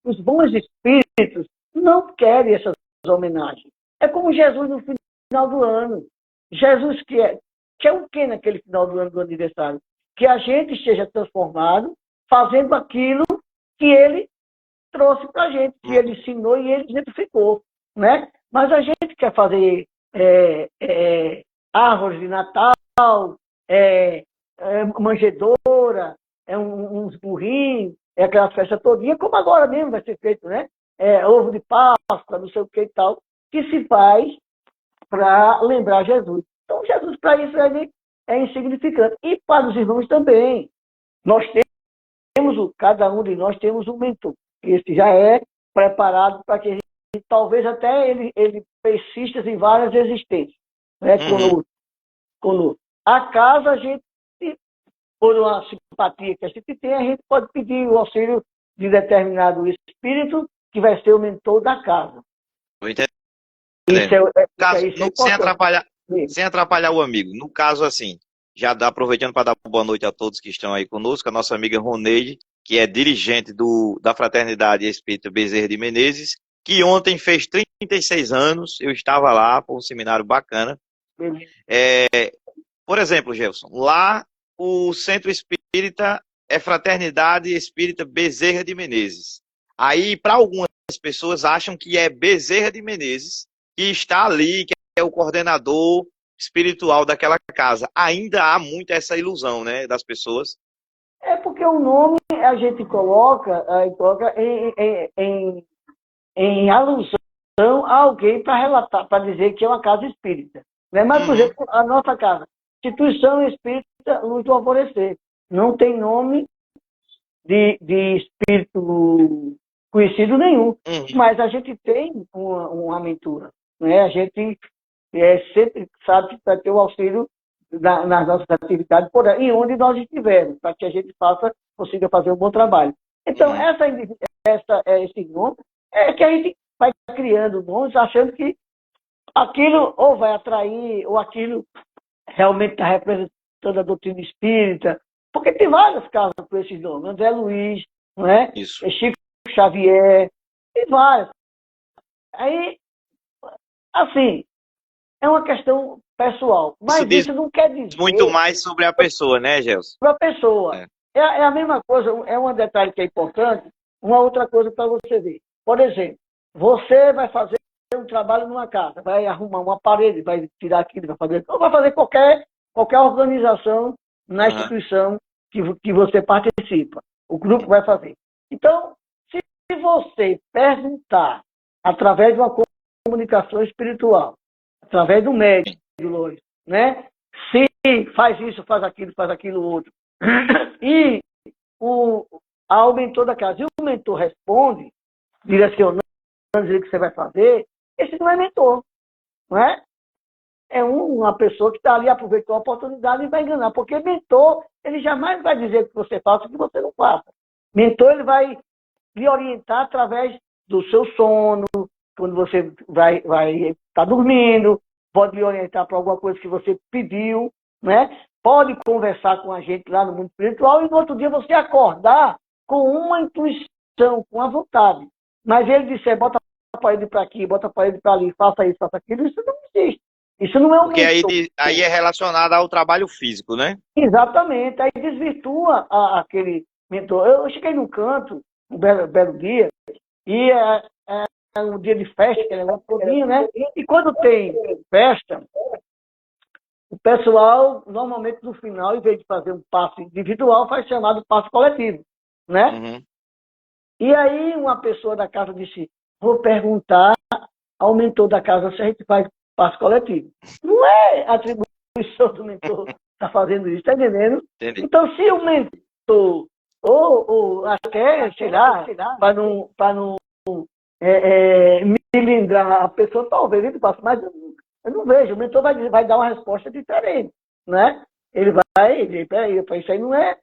os bons espíritos não querem essas homenagens. É como Jesus no final do ano. Jesus quer o que naquele final do ano do aniversário? Que a gente esteja transformado, fazendo aquilo que ele trouxe para a gente, que ele ensinou e ele exemplificou, né? Mas a gente quer fazer árvores de Natal, manjedoura, uns burrinhos, aquela festa todinha, como agora mesmo vai ser feito, né? Ovo de Páscoa, não sei o que e tal, que se faz para lembrar Jesus. Então, Jesus, para isso, ele é insignificante. E para os irmãos também. Nós cada um de nós temos um mentor. Esse já é preparado para que a gente, talvez até ele persista em várias existências. Né? Quando a casa, a gente, por uma simpatia que a gente tem, a gente pode pedir o auxílio de determinado espírito que vai ser o mentor da casa. Sem atrapalhar o amigo. No caso, assim, já dá, aproveitando para dar boa noite a todos que estão aí conosco, a nossa amiga Roneide, que é dirigente da Fraternidade Espírita Bezerra de Menezes, que ontem fez 36 anos, eu estava lá, foi um seminário bacana. Por exemplo, Gelson, lá o Centro Espírita é Fraternidade Espírita Bezerra de Menezes. Aí, para algumas pessoas, acham que é Bezerra de Menezes, que está ali, que é o coordenador espiritual daquela casa. Ainda há muito essa ilusão, né, das pessoas. É porque o nome a gente coloca em alusão a alguém para relatar, para dizer que é uma casa espírita. Né? Mas, por exemplo, a nossa casa, Instituição Espírita Luz do Alvorecer, não tem nome de espírito conhecido nenhum, mas a gente tem uma mentora. Né? A gente sempre sabe que vai ter o auxílio nas nossas atividades e onde nós estivermos, para que a gente consiga fazer um bom trabalho. Então, esse nome é que a gente vai criando nomes achando que aquilo ou vai atrair, ou aquilo realmente está representando a doutrina espírita, porque tem vários casos com esses nomes, André Luiz, não é? Isso. Chico Xavier, tem vários. Aí, assim, é uma questão pessoal, mas Isso diz isso não quer dizer muito mais sobre a pessoa, né, Gelson? para a pessoa. É a mesma coisa, é um detalhe que é importante, uma outra coisa para você ver. Por exemplo, você vai fazer um trabalho numa casa, vai arrumar uma parede, vai tirar aquilo, vai fazer qualquer organização na instituição que você participa. O grupo vai fazer. Então, se você perguntar através de uma comunicação espiritual, através do médium, né? Se faz isso, faz aquilo outro. E o mentor da casa, e o mentor responde, direcionando o que você vai fazer, esse não é mentor, não é? É uma pessoa que está ali, aproveitou a oportunidade e vai enganar. Porque mentor, ele jamais vai dizer que você faça o que você não faça. Mentor, ele vai lhe orientar através do seu sono, quando você vai estar dormindo, pode lhe orientar para alguma coisa que você pediu, né? Pode conversar com a gente lá no mundo espiritual e no outro dia você acordar com uma intuição, com a vontade. Mas ele disser, bota para ele para aqui, bota para ele para ali, faça isso, faça aquilo, isso não existe. Isso não é um Porque aí é relacionado ao trabalho físico, né? Exatamente. Aí desvirtua aquele mentor. Eu cheguei num canto, um belo dia, e é um dia de festa, que é negócio todinho, né? E quando tem festa, o pessoal, normalmente no final, em vez de fazer um passe individual, faz chamado passe coletivo, né? Uhum. E aí uma pessoa da casa disse, vou perguntar ao mentor da casa se a gente faz passe coletivo. Não é atribuição do mentor estar fazendo isso, está entendendo? Entendi. Então, se o mentor, ou até, sei lá, para não milindrar a pessoa, talvez ele faça, mas eu não vejo. O mentor vai dar uma resposta diferente, né? Ele vai, isso aí não é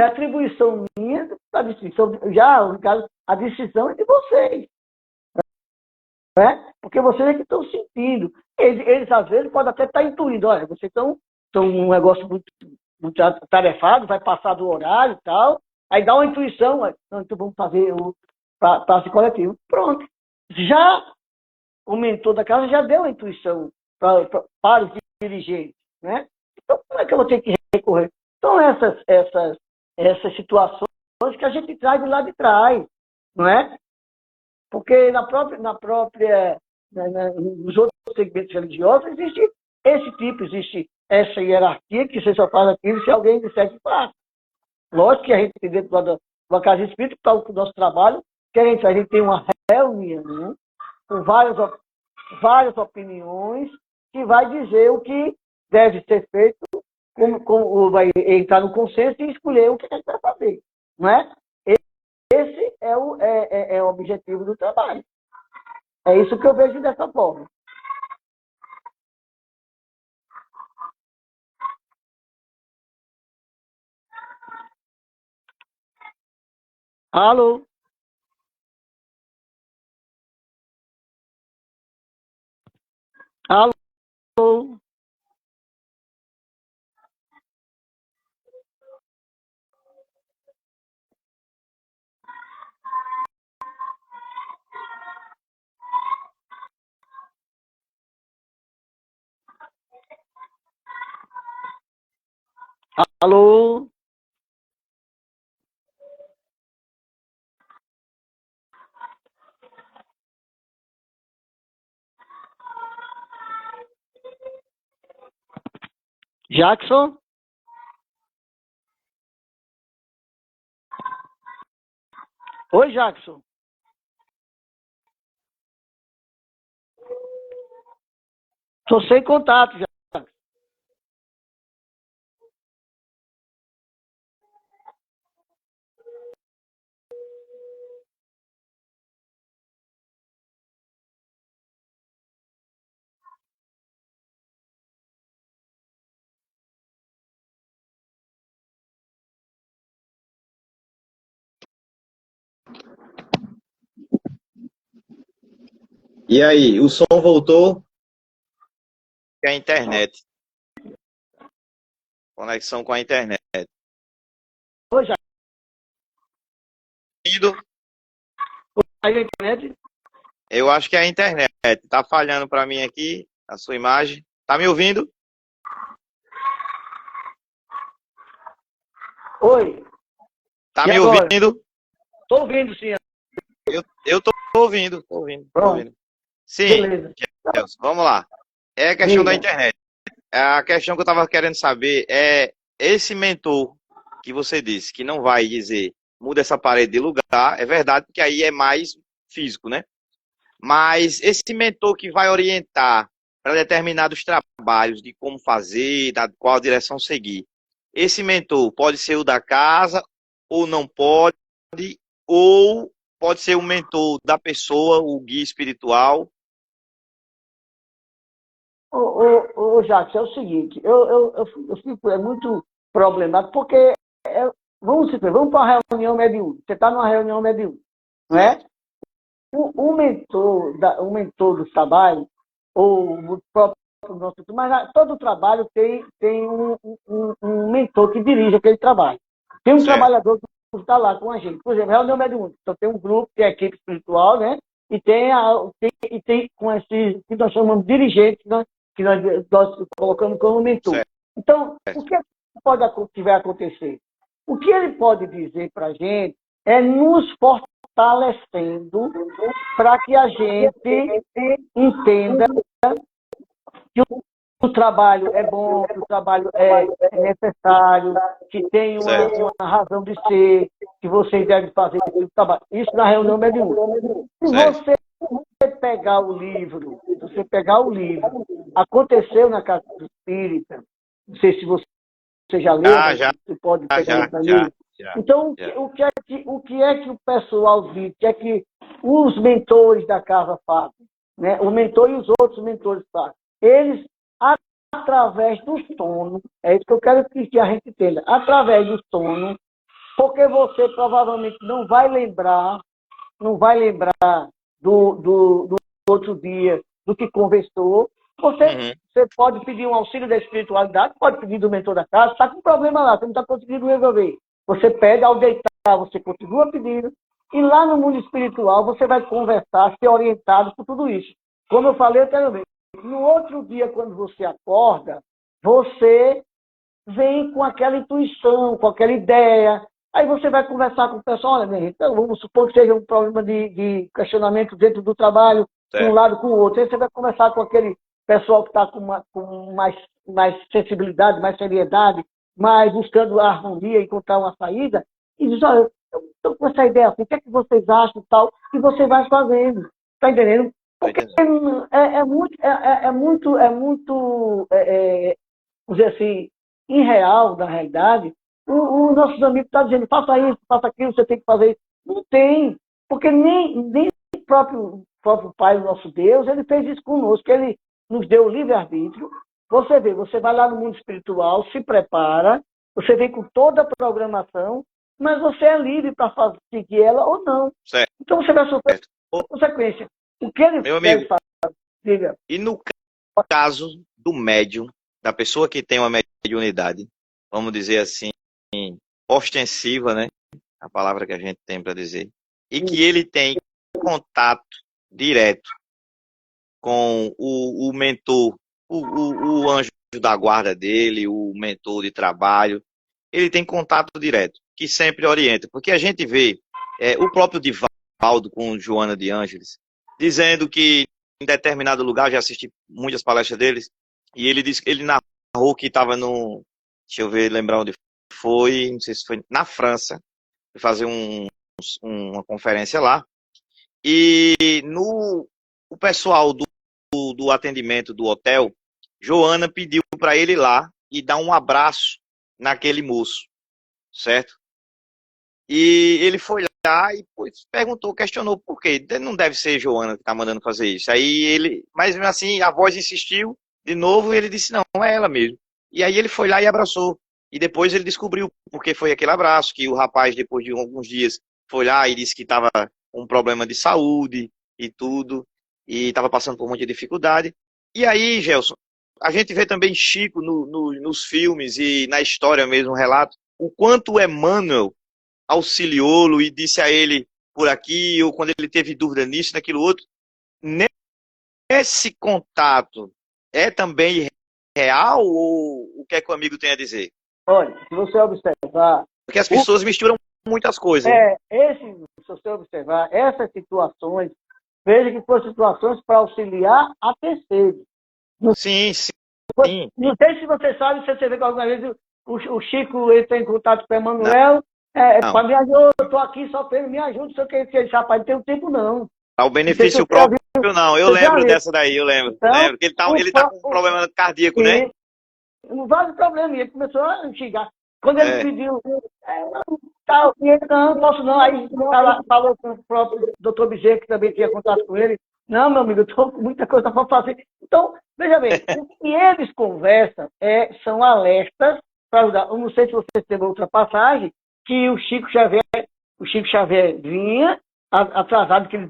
atribuição minha da decisão. Já, no caso, a decisão é de vocês. Né? Porque vocês é que estão sentindo. Eles às vezes, podem até estar intuindo. Olha, vocês estão um negócio muito atarefado, vai passar do horário e tal. Aí dá uma intuição. Não, então vamos fazer o passe coletivo. Pronto. Já o mentor da casa já deu a intuição para os dirigentes. Né? Então, como é que eu vou ter que recorrer? Então, essas situações que a gente traz de lá de trás. Não é? Porque nos outros segmentos religiosos existe esse tipo, existe essa hierarquia que você só faz aquilo se alguém disser que faz. Lógico que a gente tem dentro de uma casa espírita, para o nosso trabalho, que a gente tem uma reunião com várias opiniões que vai dizer o que deve ser feito, como vai entrar no consenso e escolher o que a gente vai fazer. Não é? Esse é o objetivo do trabalho. É isso que eu vejo dessa forma. Alô? Alô? Alô? Jackson? Oi, Jackson. Estou sem contato, Jackson. E aí, o som voltou? É a internet. Conexão com a internet. Oi, já. Indo. Aí a internet? Eu acho que é a internet. Tá falhando para mim aqui a sua imagem. Tá me ouvindo? Oi. Tá E me agora? ouvindo? Tô ouvindo, sim. Eu tô ouvindo, tô ouvindo, tô Pronto. ouvindo. Sim, Beleza. Gelson, vamos lá. É a questão da Diga. internet. A questão que eu tava querendo saber é esse mentor que você disse, que não vai dizer muda essa parede de lugar, é verdade, porque aí é mais físico, né? Mas esse mentor que vai orientar para determinados trabalhos de como fazer, da qual direção seguir. Esse mentor pode ser o da casa, ou não pode, ou pode ser o mentor da pessoa, o guia espiritual. Ô, Jacques, é o seguinte, eu fico muito problemático, porque, vamos para uma reunião mediúnica. Você está numa reunião mediúnica, não é? Certo, O mentor do trabalho, ou o próprio nosso, mas todo trabalho tem um mentor que dirige aquele trabalho. Tem um certo, trabalhador que está lá com a gente. Por exemplo, reunião mediúnica. Então tem um grupo, tem a equipe espiritual, né? E tem com esses que nós chamamos de dirigentes, né? Que nós colocamos como mentor. certo, Então, o que que vai acontecer? O que ele pode dizer para a gente é nos fortalecendo para que a gente entenda que o trabalho é bom, que o trabalho é necessário, que tem certo, uma razão de ser, que vocês devem fazer esse trabalho. Isso na reunião mediúnica. Se certo. você pegar o livro, aconteceu na Casa do Espírita, não sei se você já leu, Já, mas já, você pode já, pegar já, aí para já, ler. já, Então, já. o que é que o pessoal diz? O que é que os mentores da casa fazem? Né? O mentor e os outros mentores fazem. Eles, através do sono, é isso que eu quero que a gente entenda, através do sono, porque você provavelmente não vai lembrar do outro dia, do que conversou. Uhum, Você pode pedir um auxílio da espiritualidade, pode pedir do mentor da casa, está com um problema lá, você não está conseguindo resolver. Você pede, ao deitar, você continua pedindo, e lá no mundo espiritual você vai conversar, ser orientado por tudo isso. Como eu falei anteriormente, no outro dia, quando você acorda, você vem com aquela intuição, com aquela ideia. Aí você vai conversar com o pessoal, olha, minha gente, então vamos supor que seja um problema de questionamento dentro do trabalho, de um certo, lado com o outro. Aí você vai conversar com aquele pessoal que está com mais sensibilidade, mais seriedade, mais buscando a harmonia, encontrar uma saída, e diz, olha, eu estou com essa ideia assim, o que é que vocês acham e tal, e você vai fazendo. Está entendendo? tô Porque entendendo. vamos dizer assim, irreal, na realidade, os nossos amigos estão dizendo, faça isso, faça aquilo, você tem que fazer isso. Não tem, porque nem o próprio Pai, o nosso Deus, ele fez isso conosco, ele nos deu o livre-arbítrio. Você vê, você vai lá no mundo espiritual, se prepara, você vem com toda a programação, mas você é livre para seguir ela ou não. Certo. Então você vai sofrer Ô, consequência. O que ele meu deve amigo, fazer? Diga. e no caso do médium, da pessoa que tem uma mediunidade, vamos dizer assim, ostensiva, né? A palavra que a gente tem para dizer, e que ele tem contato direto com o mentor, o anjo da guarda dele, o mentor de trabalho, ele tem contato direto, que sempre orienta, porque a gente vê o próprio Divaldo com Joana de Ângeles, dizendo que em determinado lugar, já assisti muitas palestras deles, e ele disse que ele narrou que estava no, deixa eu ver, lembrar onde foi, não sei se foi na França, foi fazer uma conferência lá, e o pessoal do atendimento do hotel, Joana pediu para ele ir lá e dar um abraço naquele moço, certo? E ele foi lá e perguntou, questionou por quê. Não deve ser Joana que está mandando fazer isso. Aí ele, mas assim, a voz insistiu de novo e ele disse, não, é ela mesmo. E aí ele foi lá e abraçou. E depois ele descobriu porque foi aquele abraço, que o rapaz, depois de alguns dias, foi lá e disse que estava com um problema de saúde e tudo. e estava passando por muita dificuldade. E aí, Gelson, a gente vê também Chico nos filmes e na história mesmo, um relato, o quanto o Emmanuel auxiliou-lo e disse a ele por aqui, ou quando ele teve dúvida nisso, naquilo outro. Esse contato é também real ou o que é que o amigo tem a dizer? Olha, se você observar... Porque as pessoas misturam muitas coisas. Né? Se você observar essas situações, veja que foram situações para auxiliar a terceiros. Sim, sim. Não sei se você sabe, se você vê que alguma vez o Chico entra em contato com o Emanuel, para me ajudar, eu estou aqui só para ele me ajuda, não sei o que ele disse, rapaz, não tem tempo não. Ao benefício próprio, não. Eu lembro dessa daí, eu lembro. Então, lembro que ele tá com um problema cardíaco, né? Não vale problema, ele começou a xingar. Quando ele pediu, tal, não posso não. Aí falou com o próprio doutor Bezerra, que também tinha contato com ele. Não, meu amigo, eu estou com muita coisa para fazer. Então, veja bem, o que eles conversam são alertas para ajudar. Eu não sei se você teve outra passagem, que o Chico Xavier vinha atrasado, que ele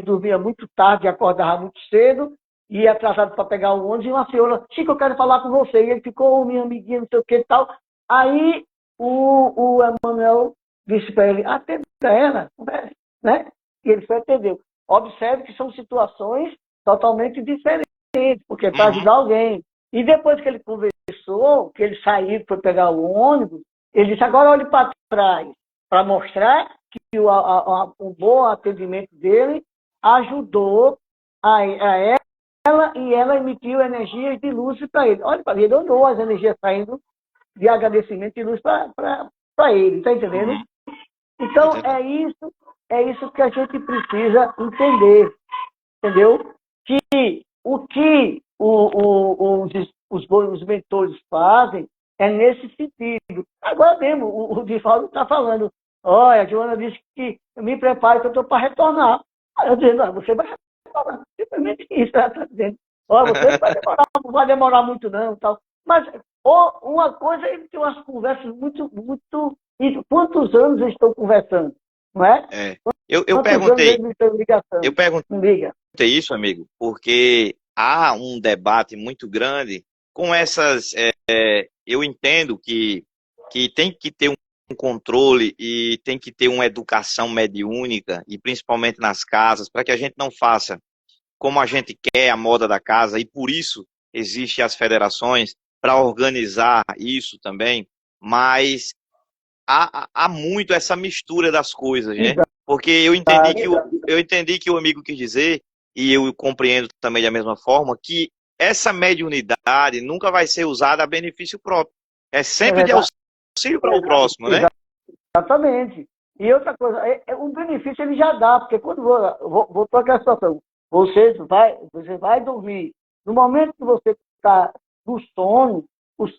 dormia muito tarde, acordava muito cedo, e atrasado para pegar o ônibus, e uma senhora, Chico, eu quero falar com você. E ele ficou, minha amiguinha, não sei o que e tal. Aí o Emanuel disse para ele, atenda ela, né? E ele foi atendeu. Observe que são situações totalmente diferentes, porque é para ajudar alguém. E depois que ele conversou, que ele saiu, foi pegar o ônibus, ele disse, agora olhe para trás, para mostrar que o bom atendimento dele ajudou a ela, e ela emitiu energias de luz para ele. Olha, para ele olhou as energias saindo de agradecimento e luz para ele, está entendendo? Então, é isso que a gente precisa entender, entendeu? Que o que os mentores fazem é nesse sentido. Agora mesmo, o Divaldo está falando, olha, a Joana disse que eu me prepare que eu estou para retornar. Eu dizendo, você vai retornar. Simplesmente isso ela está dizendo. Olha, você não vai demorar muito não. Tal. Mas uma coisa, ele tem umas conversas muito... E quantos anos eles estão conversando? Não é? Eu perguntei isso, amigo, porque há um debate muito grande com essas... eu entendo que tem que ter um controle e tem que ter uma educação mediúnica, e principalmente nas casas, para que a gente não faça como a gente quer a moda da casa, e por isso existem as federações para organizar isso também, mas há muito essa mistura das coisas, né? Porque eu entendi que o amigo quis dizer, e eu compreendo também da mesma forma, que essa mediunidade nunca vai ser usada a benefício próprio. É sempre de auxílio para o próximo, né? Exatamente. E outra coisa, o benefício ele já dá, porque quando voltou àquela situação, você vai dormir. No momento que você está no sono,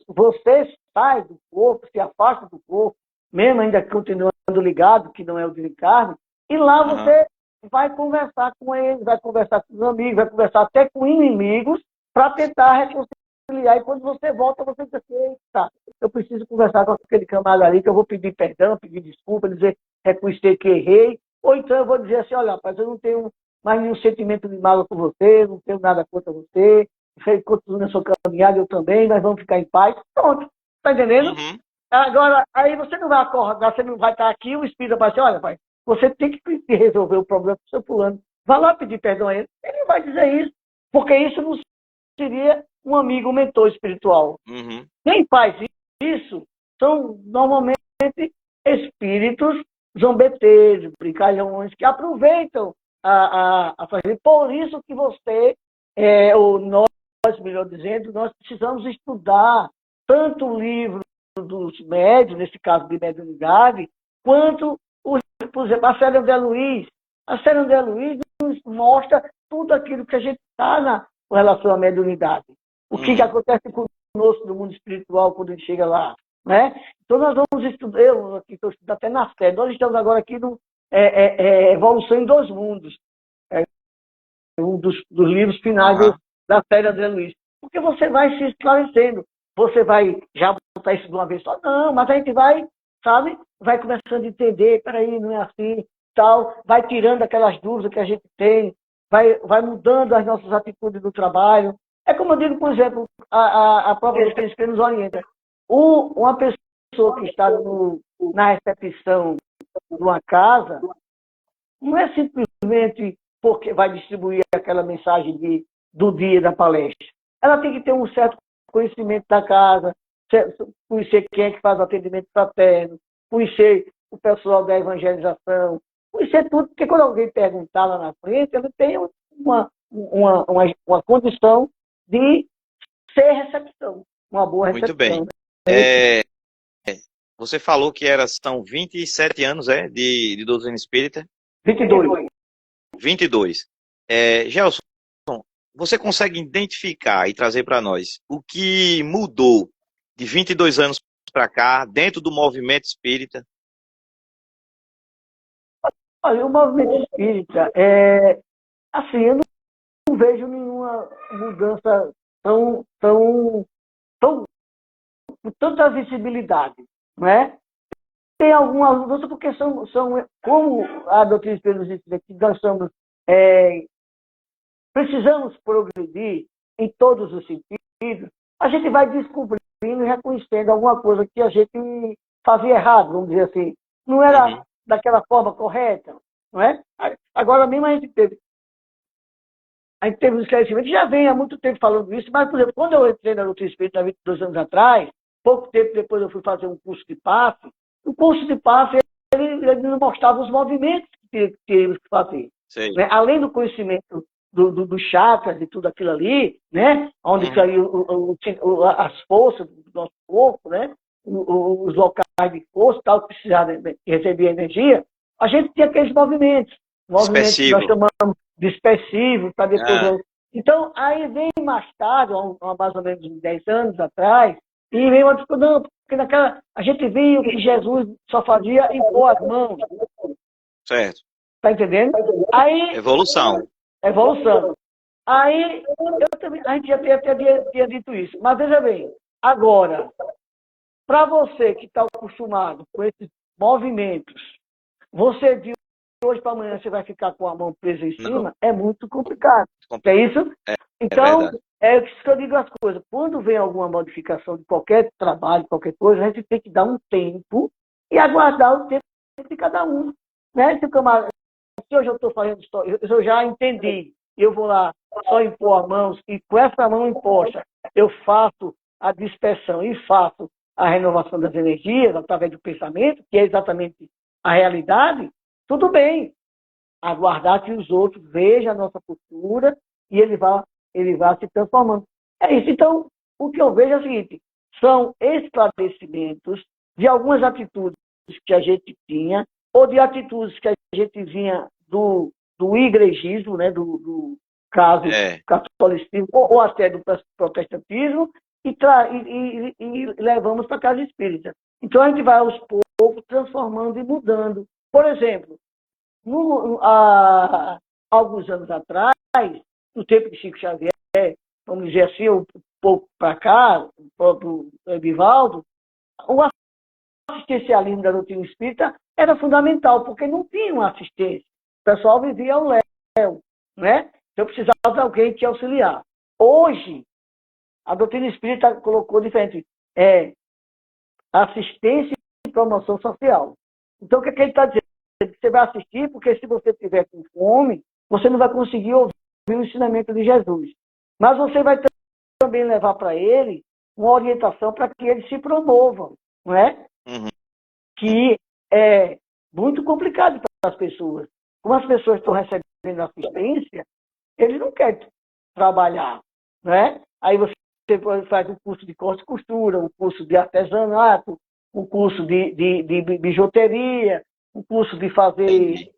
você sai do corpo, se afasta do corpo, mesmo ainda continuando ligado, que não é o desencarne, e lá você vai conversar com eles, vai conversar com os amigos, vai conversar até com inimigos, para tentar reconciliar. E quando você volta, você diz assim, eita, eu preciso conversar com aquele camarada ali, que eu vou pedir perdão, pedir desculpa, dizer, reconhecer que errei, ou então eu vou dizer assim, olha, rapaz, eu não tenho mais nenhum sentimento de mágoa com você, não tenho nada contra você, você continua na sua caminhada, eu também, nós vamos ficar em paz. Pronto, tá entendendo? Agora, aí você não vai acordar, você não vai estar aqui, o espírito vai dizer, olha, pai, você tem que resolver o problema do seu fulano. Vai lá pedir perdão a ele. Ele não vai dizer isso, porque isso não seria um amigo, um mentor espiritual. Quem faz isso são normalmente espíritos zombeteiros, brincalhões, que aproveitam a fazer. Por isso que você, ou nós, melhor dizendo, nós precisamos estudar tanto o livro dos médios, nesse caso de mediunidade, quanto, por exemplo, a Célia André Luiz. A Célia André Luiz nos mostra tudo aquilo que a gente está com relação à mediunidade. O que acontece conosco no mundo espiritual quando a gente chega lá. Né? Então nós vamos estudar, eu aqui estou estudando até na série, nós estamos agora aqui no Evolução em Dois Mundos, um dos livros finais da série André Luiz. Porque você vai se esclarecendo, você vai já botar isso de uma vez só, não, mas a gente vai, sabe, vai começando a entender, peraí, não é assim, tal, vai tirando aquelas dúvidas que a gente tem, vai mudando as nossas atitudes do trabalho. É como eu digo, por exemplo, a própria doutrina espírita nos orienta. Uma pessoa que está na recepção de uma casa, não é simplesmente porque vai distribuir aquela mensagem do dia da palestra. Ela tem que ter um certo conhecimento da casa, conhecer quem é que faz o atendimento fraterno, conhecer o pessoal da evangelização, conhecer tudo, porque quando alguém perguntar lá na frente, ele tem uma condição de ser recepção, uma boa recepção. Muito bem. Você falou que são 27 anos de doutrina espírita? 22. 22. Gelson, você consegue identificar e trazer para nós o que mudou de 22 anos para cá, dentro do movimento espírita? Olha, o movimento espírita, assim, eu não vejo nenhuma mudança com tanta visibilidade, não é? Tem alguma mudança porque são como a doutrina espírita nos diz que nós precisamos progredir em todos os sentidos, a gente vai descobrindo e reconhecendo alguma coisa que a gente fazia errado, vamos dizer assim. Não era daquela forma correta, não é? Agora mesmo a gente teve um esclarecimento, já vem há muito tempo falando isso, mas, por exemplo, quando eu entrei na doutrina espírita há 22 anos atrás, pouco tempo depois eu fui fazer um curso de passe, o curso de passe ele nos mostrava os movimentos que tínhamos que fazer. Né? Além do conhecimento do chakras e tudo aquilo ali, né? Onde saiu as forças do nosso corpo, né? Os locais de força, tal, que precisava receber energia, a gente tinha aqueles movimentos que nós chamamos dispersivo, para depois. Então, aí vem mais tarde, há mais ou menos uns 10 anos atrás, e vem uma discussão, porque a gente viu que Jesus só fazia impor as mãos. Certo. Tá entendendo? Aí, evolução. Aí, a gente já tinha dito isso. Mas veja bem, agora, para você que está acostumado com esses movimentos, você de hoje para amanhã você vai ficar com a mão presa em cima, é muito complicado. É isso? Então, é isso que eu digo as coisas. Quando vem alguma modificação de qualquer trabalho, qualquer coisa, a gente tem que dar um tempo e aguardar o tempo de cada um. Né? Se hoje eu estou fazendo história, eu já entendi, eu vou lá só impor as mãos, e com essa mão imposta, eu faço a dispersão e faço a renovação das energias através do pensamento, que é exatamente a realidade, tudo bem. Aguardar que os outros vejam a nossa postura e ele vá se transformando. É isso. Então, o que eu vejo é o seguinte, são esclarecimentos de algumas atitudes que a gente tinha, ou de atitudes que a gente vinha do igrejismo, né, do caso catolicismo, ou até do protestantismo, e levamos para a casa espírita. Então, a gente vai aos poucos transformando e mudando. Por exemplo, há alguns anos atrás, no tempo de Chico Xavier, vamos dizer assim, um pouco para cá, o próprio Ebivaldo, o assistencialismo da doutrina espírita era fundamental, porque não tinha uma assistência. O pessoal vivia ao léu, né? Então precisava de alguém que auxiliar. Hoje, a doutrina espírita colocou diferente. Assistência e promoção social. Então, o que ele está dizendo? Você vai assistir, porque se você estiver com fome, você não vai conseguir ouvir o ensinamento de Jesus. Mas você vai também levar para ele uma orientação para que ele se promova, não é? Que é muito complicado para as pessoas. Como as pessoas estão recebendo assistência, eles não querem trabalhar, não é? Aí você faz um curso de corte e costura, um curso de artesanato, um curso de bijuteria, um curso de fazer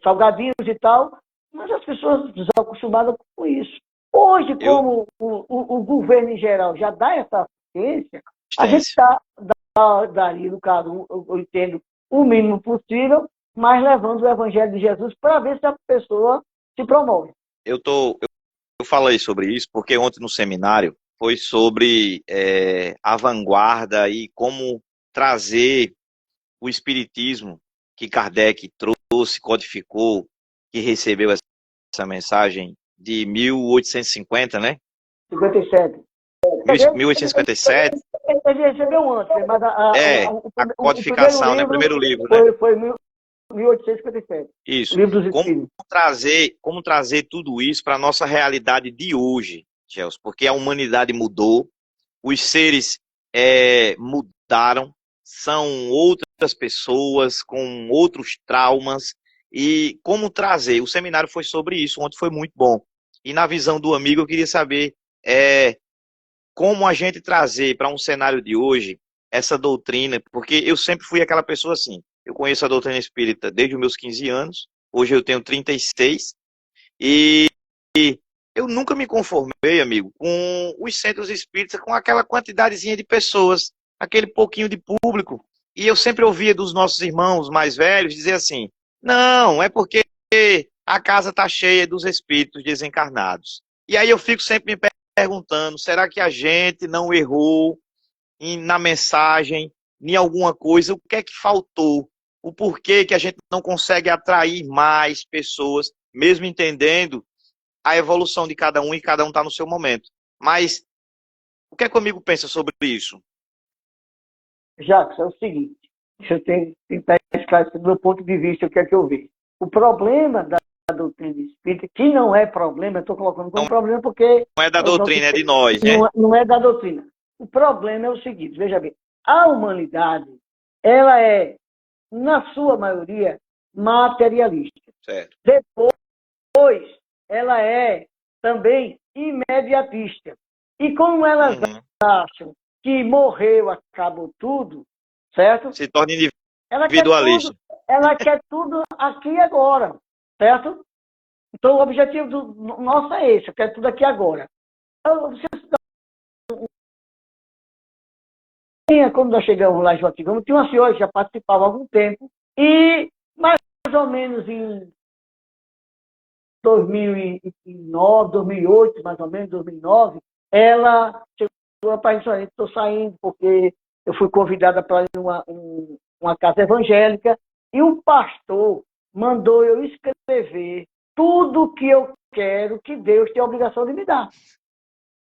salgadinhos e tal, mas as pessoas desacostumadas com isso. Hoje, como o governo em geral já dá essa assistência, a gente daria, no caso, eu entendo, o mínimo possível, mas levando o Evangelho de Jesus para ver se a pessoa se promove. Eu falei sobre isso porque ontem no seminário foi sobre a vanguarda e como trazer o espiritismo que Kardec trouxe, codificou, que recebeu essa mensagem de 1850, né? 57. 1857. Ele recebeu antes, mas A o primeiro codificação, né? O livro primeiro livro, né? foi 1857. Isso. Livro dos Espíritos. Como trazer tudo isso para a nossa realidade de hoje, Gelson? Porque a humanidade mudou, os seres mudaram, são outras pessoas com outros traumas. E como trazer? O seminário foi sobre isso, ontem foi muito bom. E na visão do amigo, eu queria saber como a gente trazer para um cenário de hoje essa doutrina, porque eu sempre fui aquela pessoa assim. Eu conheço a doutrina espírita desde os meus 15 anos, hoje eu tenho 36, e eu nunca me conformei, amigo, com os centros espíritas, com aquela quantidadezinha de pessoas, aquele pouquinho de público. E eu sempre ouvia dos nossos irmãos mais velhos dizer assim: não, é porque a casa está cheia dos espíritos desencarnados. E aí eu fico sempre me perguntando: será que a gente não errou na mensagem, em alguma coisa? O que é que faltou? O porquê que a gente não consegue atrair mais pessoas, mesmo entendendo a evolução de cada um e cada um está no seu momento. Mas o que é que o amigo pensa sobre isso? Jacques, é o seguinte, deixa eu tentar esclarecer do meu ponto de vista o que é que eu vejo. O problema da doutrina espírita, que não é problema, eu estou colocando como problema porque... Não é da doutrina, é de nós, né? Não é da doutrina. O problema é o seguinte, veja bem, a humanidade, ela é, na sua maioria, materialista. Certo. Depois, ela é também imediatista. E como elas acham que morreu, acabou tudo, certo? Se torna Ela individualista. quer tudo aqui e agora, certo? Então, o objetivo nosso é esse, eu quero tudo aqui agora. Quando nós chegamos lá em Joaquim, tinha uma senhora que já participava há algum tempo, e mais ou menos em 2009, 2008, mais ou menos, 2009, ela chegou para isso, estou saindo porque eu fui convidada para ir uma casa evangélica, e o pastor mandou eu escrever tudo que eu quero que Deus tem a obrigação de me dar.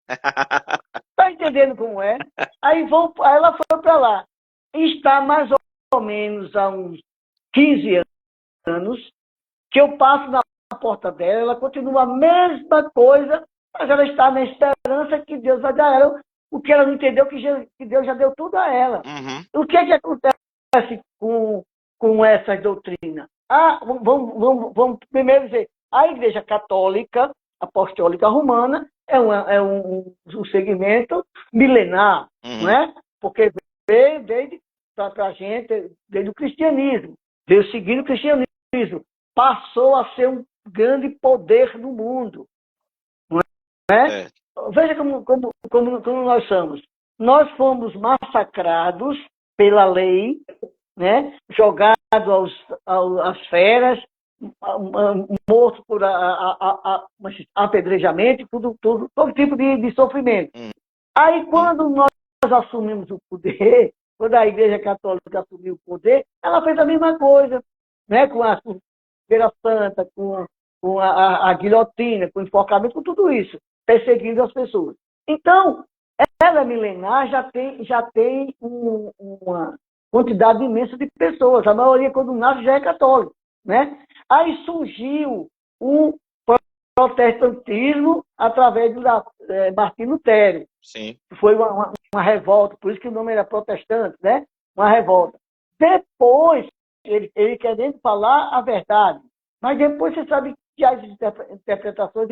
Está entendendo como é? Aí ela foi para lá. Está mais ou menos há uns 15 anos que eu passo na porta dela, ela continua a mesma coisa, mas ela está na esperança que Deus vai dar a ela o que ela não entendeu, que Deus já deu tudo a ela. O que é que acontece com essa doutrina? Vamos primeiro dizer, a Igreja Católica Apostólica Romana é um segmento milenar, não é? Porque veio para a gente, desde o cristianismo, veio seguindo o cristianismo, passou a ser um grande poder no mundo. Não é? Veja como nós somos. Nós fomos massacrados pela lei, né? Jogados às feras, mortos por apedrejamento, todo tipo de sofrimento. Aí, quando nós assumimos o poder, quando a Igreja Católica assumiu o poder, ela fez a mesma coisa, né? Com a Feira Santa, com a guilhotina, com o enforcamento, com tudo isso, perseguindo as pessoas. Então, ela milenar já tem uma quantidade imensa de pessoas. A maioria, quando nasce, já é católico, né? Aí surgiu o protestantismo através de Martim Lutero. Sim. Foi uma revolta, por isso que o nome era protestante, né? Uma revolta. Depois, ele querendo falar a verdade, mas depois você sabe que há interpretações.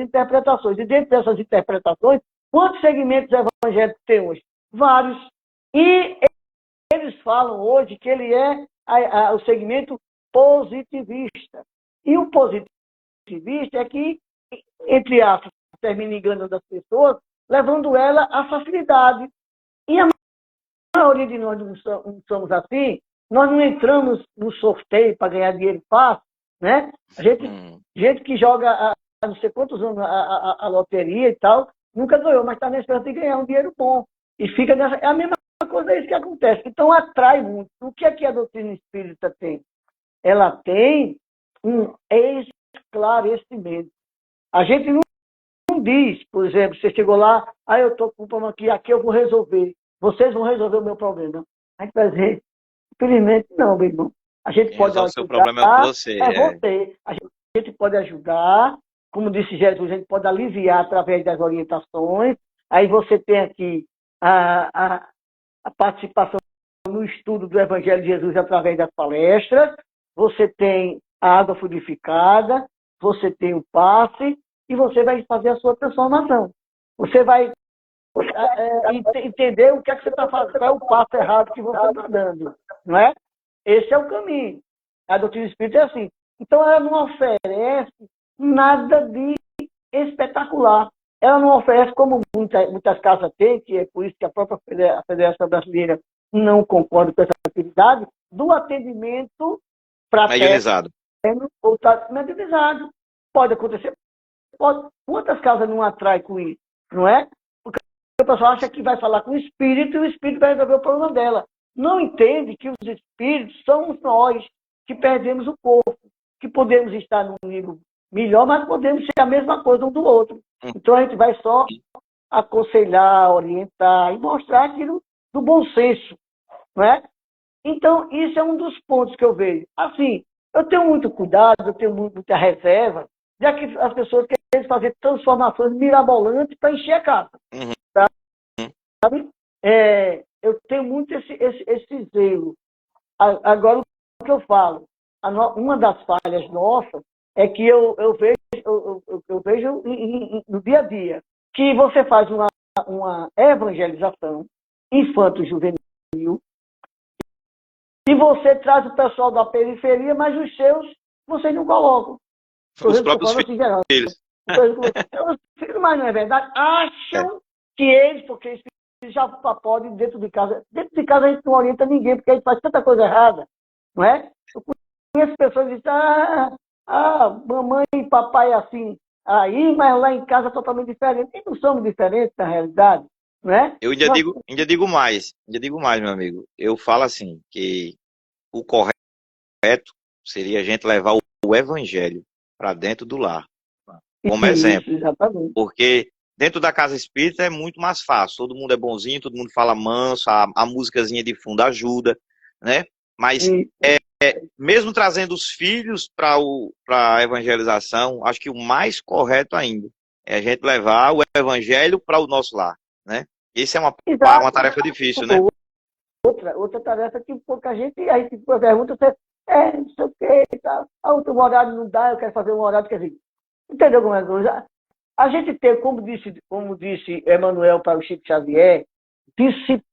E dentro dessas interpretações, quantos segmentos evangélicos tem hoje? Vários. E eles falam hoje que ele é o segmento positivista. E o positivista é que, entre aspas, termina enganando as pessoas, levando ela à facilidade. E a maioria de nós não somos assim. Nós não entramos no sorteio para ganhar dinheiro fácil, né? Gente que joga há não sei quantos anos a loteria e tal, nunca ganhou, mas está na esperança de ganhar um dinheiro bom. E fica nessa... É a mesma coisa, é isso que acontece. Então atrai muito. O que é que a doutrina espírita tem? Ela tem um esclarecimento. A gente não diz, por exemplo, você chegou lá, eu estou com um problema aqui eu vou resolver. Vocês vão resolver o meu problema. A gente vai dizer, infelizmente, não, meu irmão. A gente Quem pode resolve o seu ajudar, problema é você. você. A gente pode ajudar, como disse Jesus, a gente pode aliviar através das orientações. Aí você tem aqui a participação no estudo do Evangelho de Jesus através das palestras, você tem a água fluidificada, você tem o passe, e você vai fazer a sua transformação. Você vai entender o que é que você está fazendo, qual é o passo errado que você está dando, não é? Esse é o caminho. A doutrina espírita é assim. Então, ela não oferece nada de espetacular. Ela não oferece, como muitas casas têm, que é por isso que a própria Federação Brasileira não concorda com essa atividade, do atendimento Medianizado. ou medianizado. Pode acontecer. Quantas casas não atraem com isso? Não é? Porque o pessoal acha que vai falar com o espírito e o espírito vai resolver o problema dela. Não entende que os espíritos somos nós que perdemos o corpo, que podemos estar num nível melhor, mas podemos ser a mesma coisa um do outro. Então a gente vai só aconselhar, orientar e mostrar aquilo do bom senso, não é? Então isso é um dos pontos que eu vejo. Assim, eu tenho muito cuidado, eu tenho muita reserva, já que as pessoas querem fazer transformações mirabolantes para encher a casa. Sabe? Eu tenho muito esse zelo. Agora, o que eu falo, uma das falhas nossas é que eu vejo no dia a dia que você faz uma evangelização infanto-juvenil e você traz o pessoal da periferia, mas os seus vocês não colocam. Os próprios filhos. Os filhos, mas não é verdade, acham que eles, porque eles já podem dentro de casa. Dentro de casa a gente não orienta ninguém, porque a gente faz tanta coisa errada, não é? Eu conheço pessoas que dizem, mamãe e papai é assim, aí, mas lá em casa é totalmente diferente. E não somos diferentes na realidade, não é? Eu ainda digo mais, meu amigo. Eu falo assim, que o correto seria a gente levar o evangelho para dentro do lar, como exemplo. Exatamente. Porque dentro da casa espírita é muito mais fácil. Todo mundo é bonzinho, todo mundo fala manso, a músicazinha de fundo ajuda, né? Mas mesmo trazendo os filhos para a evangelização, acho que o mais correto ainda é a gente levar o evangelho para o nosso lar, né? Isso é uma tarefa difícil, né? Outra tarefa que pouca gente, aí se pergunta, você, não sei o que, tá, outro horário não dá, eu quero fazer um horário, quer dizer, entendeu como é coisa? A gente tem, como disse Emmanuel para o Chico Xavier, disciplina.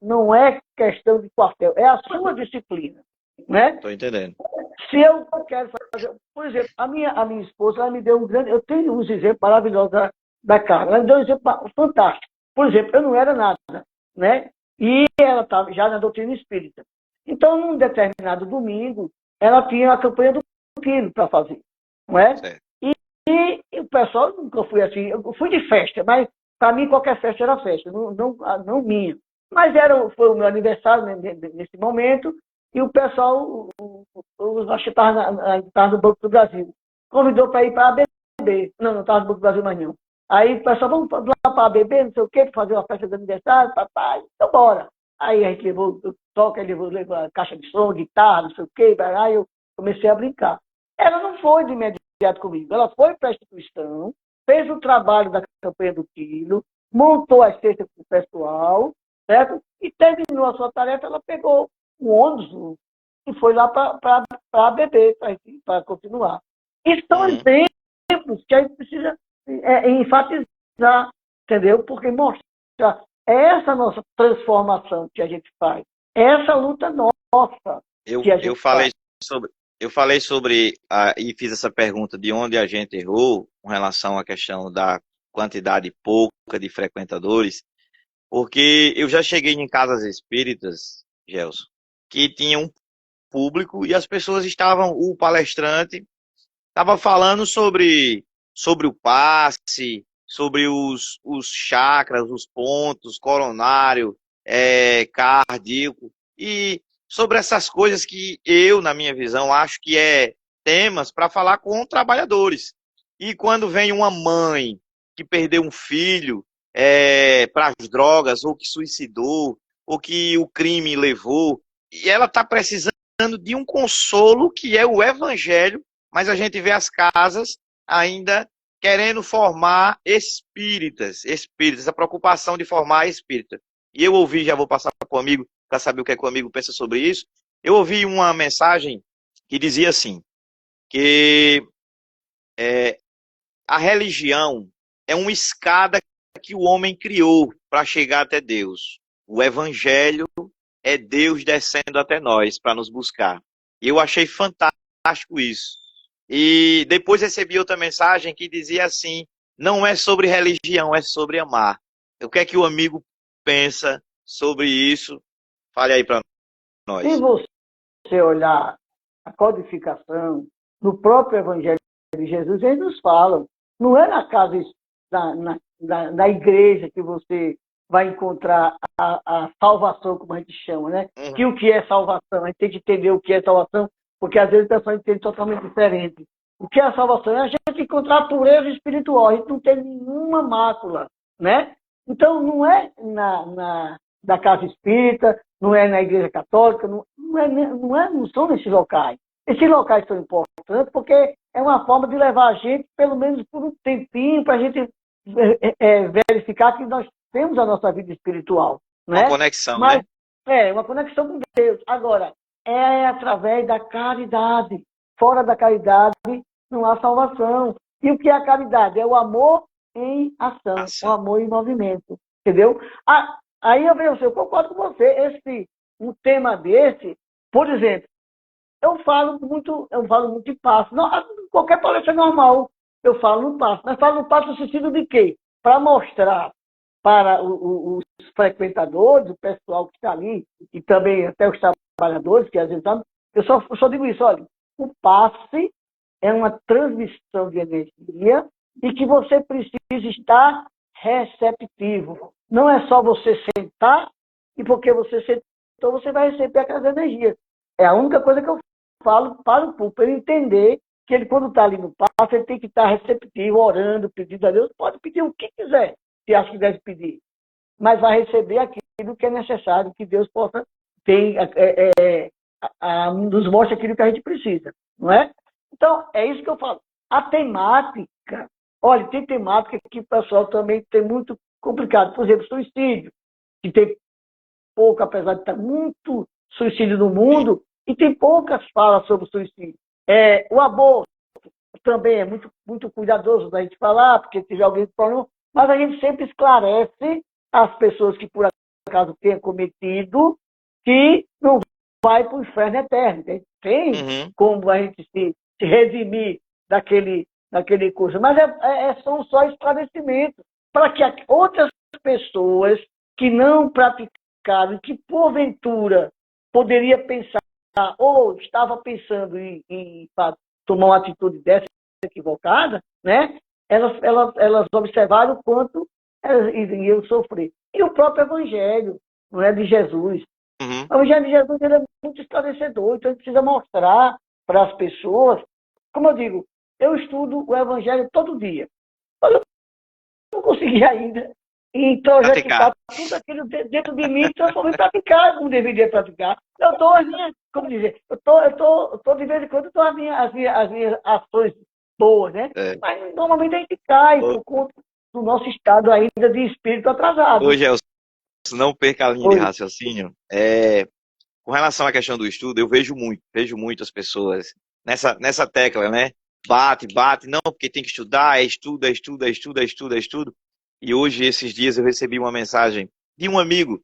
Não é questão de quartel, é a sua disciplina, né? Estou entendendo. Se eu quero fazer, por exemplo, a minha esposa, ela me deu eu tenho uns exemplos maravilhosos da Carla, ela me deu um exemplo fantástico. Por exemplo, eu não era nada, né? E ela estava já na doutrina espírita. Então, num determinado domingo, ela tinha a campanha do quilo para fazer, não é? E o pessoal, nunca fui assim, eu fui de festa, mas para mim qualquer festa era festa, não minha. Mas foi o meu aniversário nesse momento, e o pessoal, acho que estava no Banco do Brasil, convidou para ir para a ABB. Não estava no Banco do Brasil mais não. Aí o pessoal, vamos lá para a ABB, não sei o quê, para fazer uma festa de aniversário, papai, então bora. Aí a gente levou levou a caixa de som, guitarra, não sei o quê, aí eu comecei a brincar. Ela não foi de imediato comigo, ela foi para a instituição, fez o trabalho da campanha do quilo, montou as cestas para o pessoal, certo? E terminou a sua tarefa, ela pegou o ônibus e foi lá para a ABB, para continuar. E são exemplos que a gente precisa enfatizar, entendeu? Porque mostra essa nossa transformação que a gente faz, essa luta nossa que a gente faz. Eu falei sobre e fiz essa pergunta de onde a gente errou com relação à questão da quantidade pouca de frequentadores, porque eu já cheguei em casas espíritas, Gelson, que tinham público e as pessoas o palestrante estava falando sobre o passe, sobre os chakras, os pontos, coronário, cardíaco, e sobre essas coisas que eu, na minha visão, acho que é temas para falar com trabalhadores. E quando vem uma mãe que perdeu um filho para as drogas, ou que suicidou, ou que o crime levou, e ela está precisando de um consolo que é o evangelho, mas a gente vê as casas ainda querendo formar espíritas, a preocupação de formar espírita. E eu ouvi, já vou passar para o amigo, para saber o que é que o amigo pensa sobre isso, eu ouvi uma mensagem que dizia assim, que a religião é uma escada que o homem criou para chegar até Deus. O evangelho é Deus descendo até nós para nos buscar. E eu achei fantástico isso. E depois recebi outra mensagem que dizia assim, não é sobre religião, é sobre amar. O que é que o amigo pensa sobre isso? Fale aí para nós. Se você olhar a codificação, no próprio Evangelho de Jesus, eles nos falam, não é na casa, na igreja que você vai encontrar a salvação, como a gente chama, né? Uhum. Que o que é salvação? A gente tem que entender o que é salvação, porque às vezes a pessoa entende totalmente diferente. O que é a salvação? É a gente encontrar a pureza espiritual, a gente não tem nenhuma mácula, né? Então, não é na casa espírita, não é na igreja católica, não são nesses locais. Esses locais são importantes porque é uma forma de levar a gente, pelo menos por um tempinho, para a gente verificar que nós temos a nossa vida espiritual. Né? Uma conexão, né? Uma conexão com Deus. Agora, é através da caridade. Fora da caridade não há salvação. E o que é a caridade? É o amor em ação, o amor em movimento. Entendeu? Aí eu concordo com você. Um tema desse, por exemplo, eu falo muito de passo. Não, qualquer palestra normal, eu falo no passo. Mas falo no passo no sentido de quê? Para mostrar para os frequentadores, o pessoal que está ali, e também até os trabalhadores, que às vezes eu só digo isso, olha, o passe é uma transmissão de energia e que você precisa estar receptivo. Não é só você sentar e porque você sentou, você vai receber aquelas energias. É a única coisa que eu falo para o público, ele entender que ele, quando está ali no passe, ele tem que estar receptivo, orando, pedindo a Deus. Pode pedir o que quiser, se acha que deve pedir. Mas vai receber aquilo que é necessário, que Deus possa nos mostre aquilo que a gente precisa, não é? Então, é isso que eu falo. A temática, olha, tem temática que o pessoal também tem muito complicado. Por exemplo, suicídio, que tem pouco, apesar de estar muito suicídio no mundo, e tem poucas falas sobre o suicídio. O aborto também é muito, muito cuidadoso da gente falar, porque se alguém problema, mas a gente sempre esclarece as pessoas que por acaso tenham cometido que não vai para o inferno eterno. Tem como a gente se redimir daquele curso. Mas são só esclarecimentos para que outras pessoas que não praticaram, que porventura poderia pensar ou estava pensando em tomar uma atitude dessa equivocada, né? Elas observaram o quanto elas iriam sofrer. E o próprio Evangelho, não é, de Jesus. O Evangelho de Jesus ele é muito esclarecedor, então a gente precisa mostrar para as pessoas. Como eu digo, eu estudo o Evangelho todo dia. Mas eu não consegui ainda introjetar tudo aquilo dentro de mim, transformar em praticar como deveria praticar. Eu estou, como dizer, eu tô de vez em quando, as minhas ações boas, né? Mas normalmente a gente cai por conta do nosso estado ainda de espírito atrasado. Hoje não perca a linha de raciocínio. Com relação à questão do estudo, eu vejo muito as pessoas nessa tecla, né? Bate, não, porque tem que estudar, estuda. E hoje, esses dias, eu recebi uma mensagem de um amigo,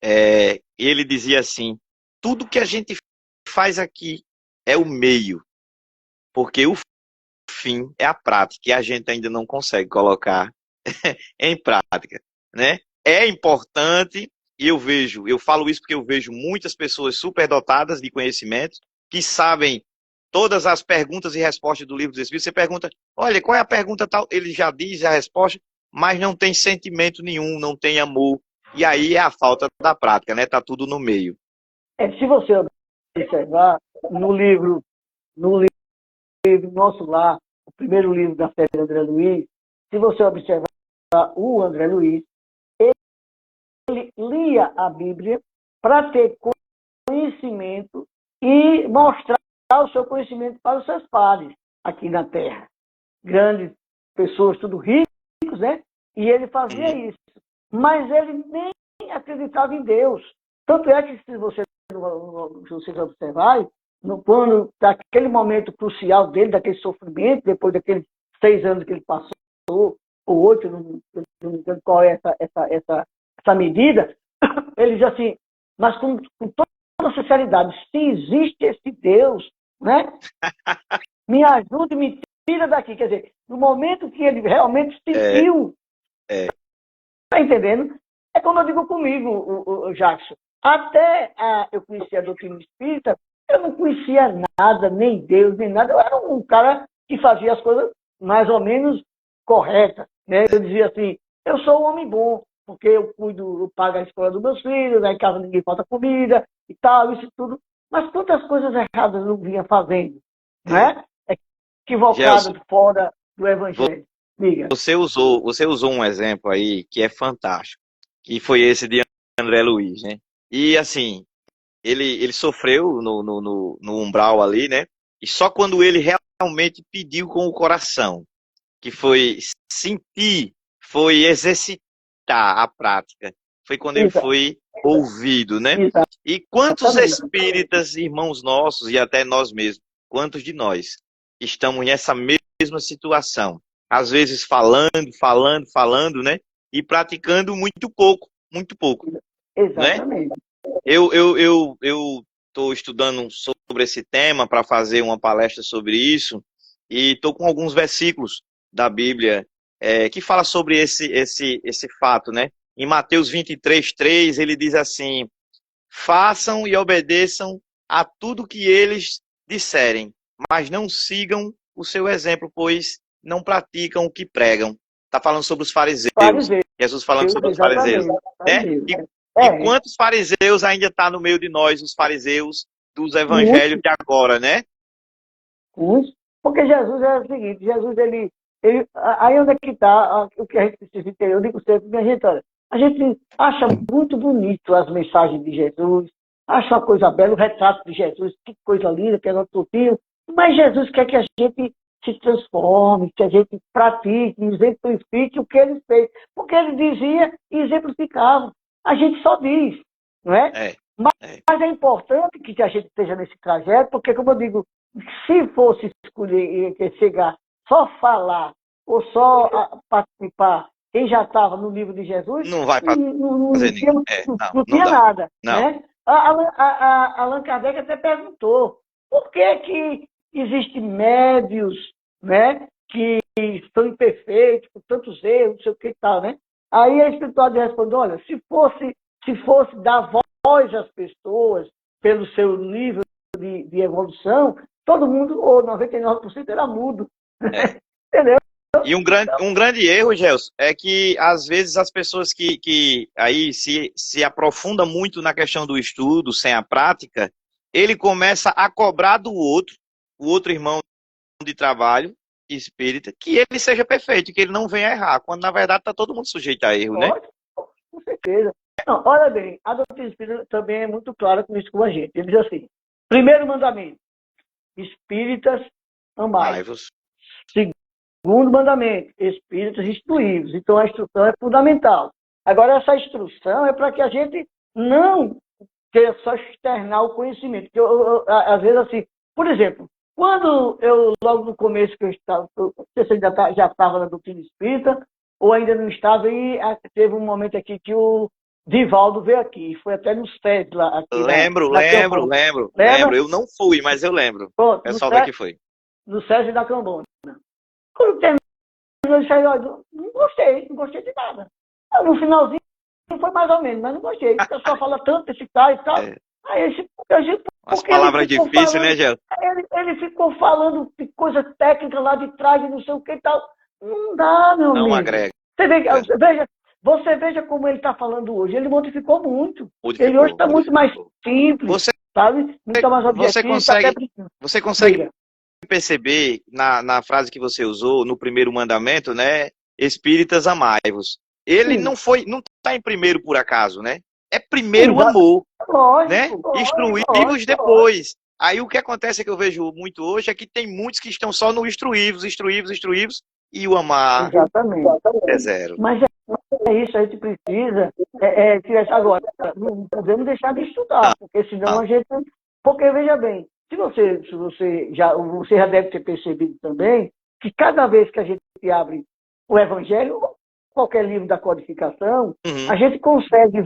e ele dizia assim, tudo que a gente faz aqui é o meio, porque o fim é a prática, e a gente ainda não consegue colocar em prática, né? É importante, e eu falo isso porque eu vejo muitas pessoas superdotadas de conhecimentos, que sabem todas as perguntas e respostas do livro dos Espíritos. Você pergunta, olha, qual é a pergunta tal? Ele já diz a resposta, mas não tem sentimento nenhum, não tem amor. E aí é a falta da prática, né? Tá tudo no meio. Se você observar no livro teve Nosso Lar, o primeiro livro da série André Luiz, se você observar o André Luiz, ele lia a Bíblia para ter conhecimento e mostrar o seu conhecimento para os seus pares aqui na Terra. Grandes pessoas, tudo ricos, né? E ele fazia isso. Mas ele nem acreditava em Deus. Tanto é que, se vocês observarem, quando, daquele momento crucial dele, daquele sofrimento, depois daqueles 6 anos que ele passou, ou 8, não me entendo qual é essa medida, ele diz assim, mas com toda sinceridade, se existe esse Deus, né? Me ajude, me tira daqui. Quer dizer, no momento que ele realmente sentiu, tá entendendo? É como eu digo comigo, o Jackson. Até eu conhecia a doutrina espírita, eu não conhecia nada, nem Deus, nem nada. Eu era um cara que fazia as coisas mais ou menos corretas, né? Eu dizia assim, eu sou um homem bom, porque eu pago a escola dos meus filhos, em casa ninguém falta comida e tal, isso tudo. Mas quantas coisas erradas eu vinha fazendo, né? Equivocado, fora do Evangelho. Diga. Você usou um exemplo aí que é fantástico, que foi esse de André Luiz, né? E assim, ele sofreu no umbral ali, né? E só quando ele realmente pediu com o coração, que foi sentir, foi exercitar a prática, foi quando ele foi ouvido, né? E quantos espíritas, irmãos nossos, e até nós mesmos, quantos de nós estamos nessa mesma situação? Às vezes falando, né? E praticando muito pouco. Exatamente. Né? Eu estou estudando sobre esse tema para fazer uma palestra sobre isso e estou com alguns versículos da Bíblia que fala sobre esse fato, né? Em Mateus 23:3 ele diz assim: façam e obedeçam a tudo que eles disserem, mas não sigam o seu exemplo, pois não praticam o que pregam. Está falando sobre os fariseus. Jesus falando sobre os fariseus. Né? E quantos fariseus ainda está no meio de nós, os fariseus dos evangelhos de agora, né? Porque Jesus é o seguinte, Jesus, ele aí onde é que está o que a gente precisa entender? Eu digo sempre, minha gente, olha, a gente acha muito bonito as mensagens de Jesus, acha uma coisa bela, o retrato de Jesus, que coisa linda, que é nosso tio, mas Jesus quer que a gente se transforme, que a gente pratique, exemplifique o que ele fez. Porque ele dizia e exemplificava. A gente só diz, não é? Mas é importante que a gente esteja nesse trajeto, porque, como eu digo, se fosse escolher, chegar, só falar ou só participar, quem já estava no livro de Jesus, não vai fazer não tinha nada. Né? Allan Kardec até perguntou por que existem médios, né, que são imperfeitos, com tantos erros, não sei o que e tal, né? Aí a espiritualidade respondeu, olha, se fosse dar voz às pessoas pelo seu nível de evolução, todo mundo, ou 99% era mudo. Entendeu? E um grande erro, Gelson, é que às vezes as pessoas que aí se aprofundam muito na questão do estudo, sem a prática, ele começa a cobrar do outro, o outro irmão de trabalho espírita, que ele seja perfeito, que ele não venha errar, quando na verdade está todo mundo sujeito a erro, né? Com certeza. Não, olha bem, a doutrina espírita também é muito clara com isso com a gente. Ele diz assim, primeiro mandamento, espíritas amai-vos. Segundo mandamento, espíritas instruí-vos. Então a instrução é fundamental. Agora essa instrução é para que a gente não queira só externar o conhecimento. Porque às vezes assim, por exemplo, quando logo no começo que eu estava, não sei se eu já estava na doutrina espírita, ou ainda não estava, e teve um momento aqui que o Divaldo veio aqui, foi até no SED lá. Aqui lembro. Eu não fui, mas eu lembro. Pronto, o pessoal daqui foi. No SED da Cambona. Quando terminou, eu disse, olha, não gostei de nada. No finalzinho foi mais ou menos, mas não gostei. O pessoal fala tanto esse cara e tal. Aí as palavras difíceis, né, Gelson? Ele ficou falando de coisa técnica lá de trás e não sei o que e tal. Não dá, meu amigo. Não agrega. Você veja como ele está falando hoje. Ele modificou muito. Ele hoje está muito mais simples, sabe? Muito mais objetivo. Você consegue perceber na frase que você usou, no primeiro mandamento, né? Espíritas, amai-vos. Ele Sim. não está em primeiro por acaso, né? É primeiro o amor, né? Instruí-vos depois. Aí o que acontece é que eu vejo muito hoje é que tem muitos que estão só no instruí-vos, instruí-vos, instruí-vos, e o amar Exatamente. é zero. Mas é isso, a gente precisa agora, não podemos deixar de estudar, porque senão a gente. Porque veja bem, você já deve ter percebido também que cada vez que a gente abre o Evangelho, qualquer livro da codificação, a gente consegue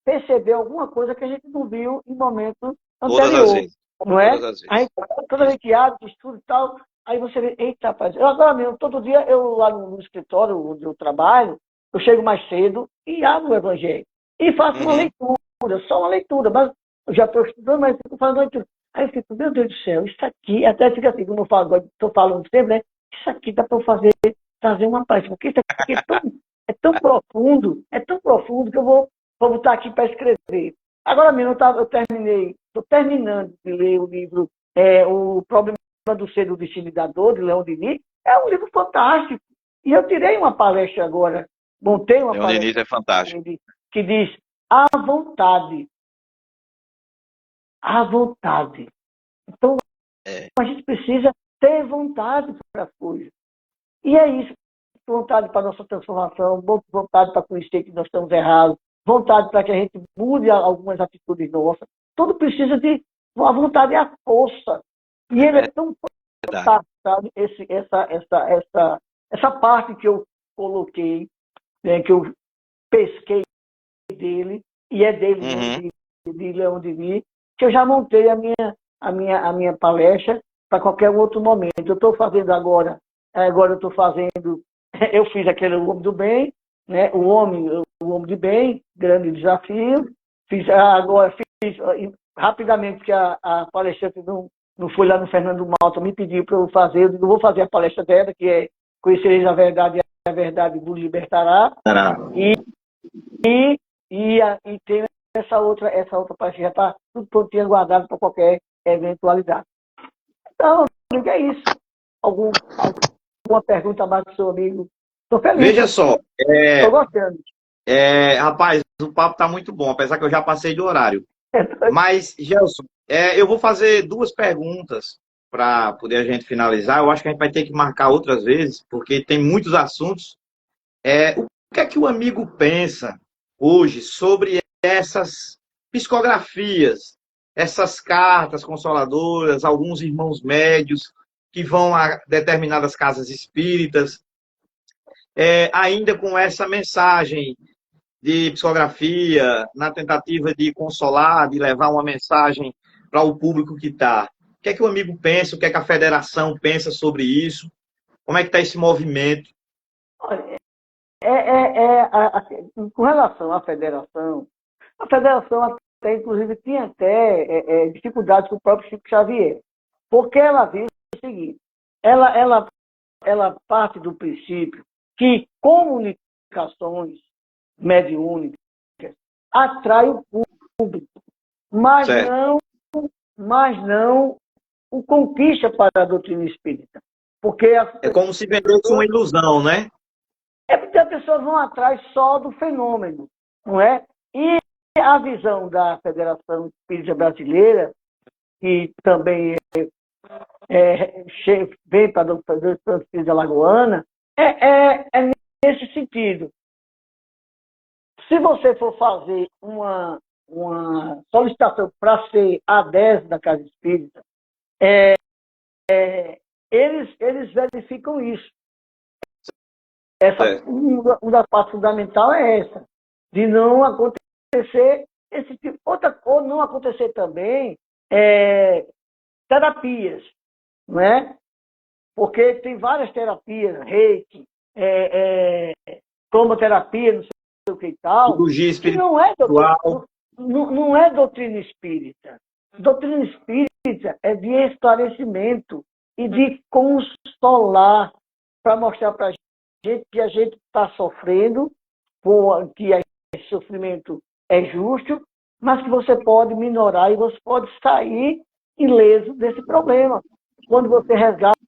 perceber alguma coisa que a gente não viu em momento Todas as anterior. vezes. Não é? Todas as vezes. Aí, toda vez que abre, estuda e tal, aí você vê, eita, rapaz, eu agora mesmo, todo dia, eu lá no escritório onde eu trabalho, eu chego mais cedo e abro o Evangelho. E faço uma leitura, só uma leitura, mas eu já estou estudando, mas fico fazendo leitura. Aí eu fico, meu Deus do céu, isso aqui, até fica assim, como eu estou falando sempre, né? Isso aqui dá para eu trazer uma prática, porque isso aqui é tão profundo que eu vou botar aqui para escrever. Agora mesmo, estou terminando de ler o livro O Problema do Ser do Disseminador, de Leon Denis. É um livro fantástico. E eu tirei uma palestra agora, montei uma Leon palestra Denis é fantástico. que diz a vontade. A vontade. Então, a gente precisa ter vontade para as coisas. E é isso. Vontade para a nossa transformação, vontade para conhecer que nós estamos errados, vontade para que a gente mude algumas atitudes nossas. Tudo precisa de uma vontade e a força. E ele é tão fantástico, sabe? Essa parte que eu coloquei, né, que eu pesquei dele, e é dele mesmo, de Leon Denis, que eu já montei a minha palestra para qualquer outro momento. Eu estou fazendo agora eu fiz aquele O Homem do Bem, né? O Homem de Bem, grande desafio. Fiz rapidamente, porque a palestrante não foi lá no Fernando Malta, me pediu para eu fazer. Eu digo, vou fazer a palestra dela, que é Conhecereis a Verdade e a Verdade vos libertará. E tem essa outra palestra, já está tudo prontinho, guardado para qualquer eventualidade. Então, o que é isso? Alguma pergunta mais do seu amigo? Estou feliz. Veja só. Estou gostando. Rapaz, o papo está muito bom, apesar que eu já passei do horário. Mas, Gelson, eu vou fazer duas perguntas para poder a gente finalizar. Eu acho que a gente vai ter que marcar outras vezes, porque tem muitos assuntos. O que é que o amigo pensa hoje sobre essas psicografias, essas cartas consoladoras, alguns irmãos médios que vão a determinadas casas espíritas, ainda com essa mensagem de psicografia, na tentativa de consolar, de levar uma mensagem para o público que está. O que é que o amigo pensa? O que é que a federação pensa sobre isso? Como é que está esse movimento? Olha, com relação à federação, a federação até, inclusive, tinha até dificuldades com o próprio Chico Xavier, porque ela viu o seguinte, ela parte do princípio que comunicações mediúnicas atrai o público, mas não o conquista para a doutrina espírita. Porque é como se vendesse uma ilusão, né? É porque as pessoas vão atrás só do fenômeno, não é? E a visão da Federação Espírita Brasileira, que também vem para a Doutrina Espírita Alagoana, é nesse sentido. Se você for fazer uma solicitação para ser A10 da Casa Espírita, eles verificam isso. Uma das partes fundamentais é essa, de não acontecer esse tipo. Ou não acontecer também terapias, não é? Porque tem várias terapias, reiki, cromoterapia, não sei o que e tal, que não é doutrina espírita. Doutrina espírita é de esclarecimento e de consolar, para mostrar para a gente que a gente está sofrendo, que esse sofrimento é justo, mas que você pode minorar e você pode sair ileso desse problema. quando você resgata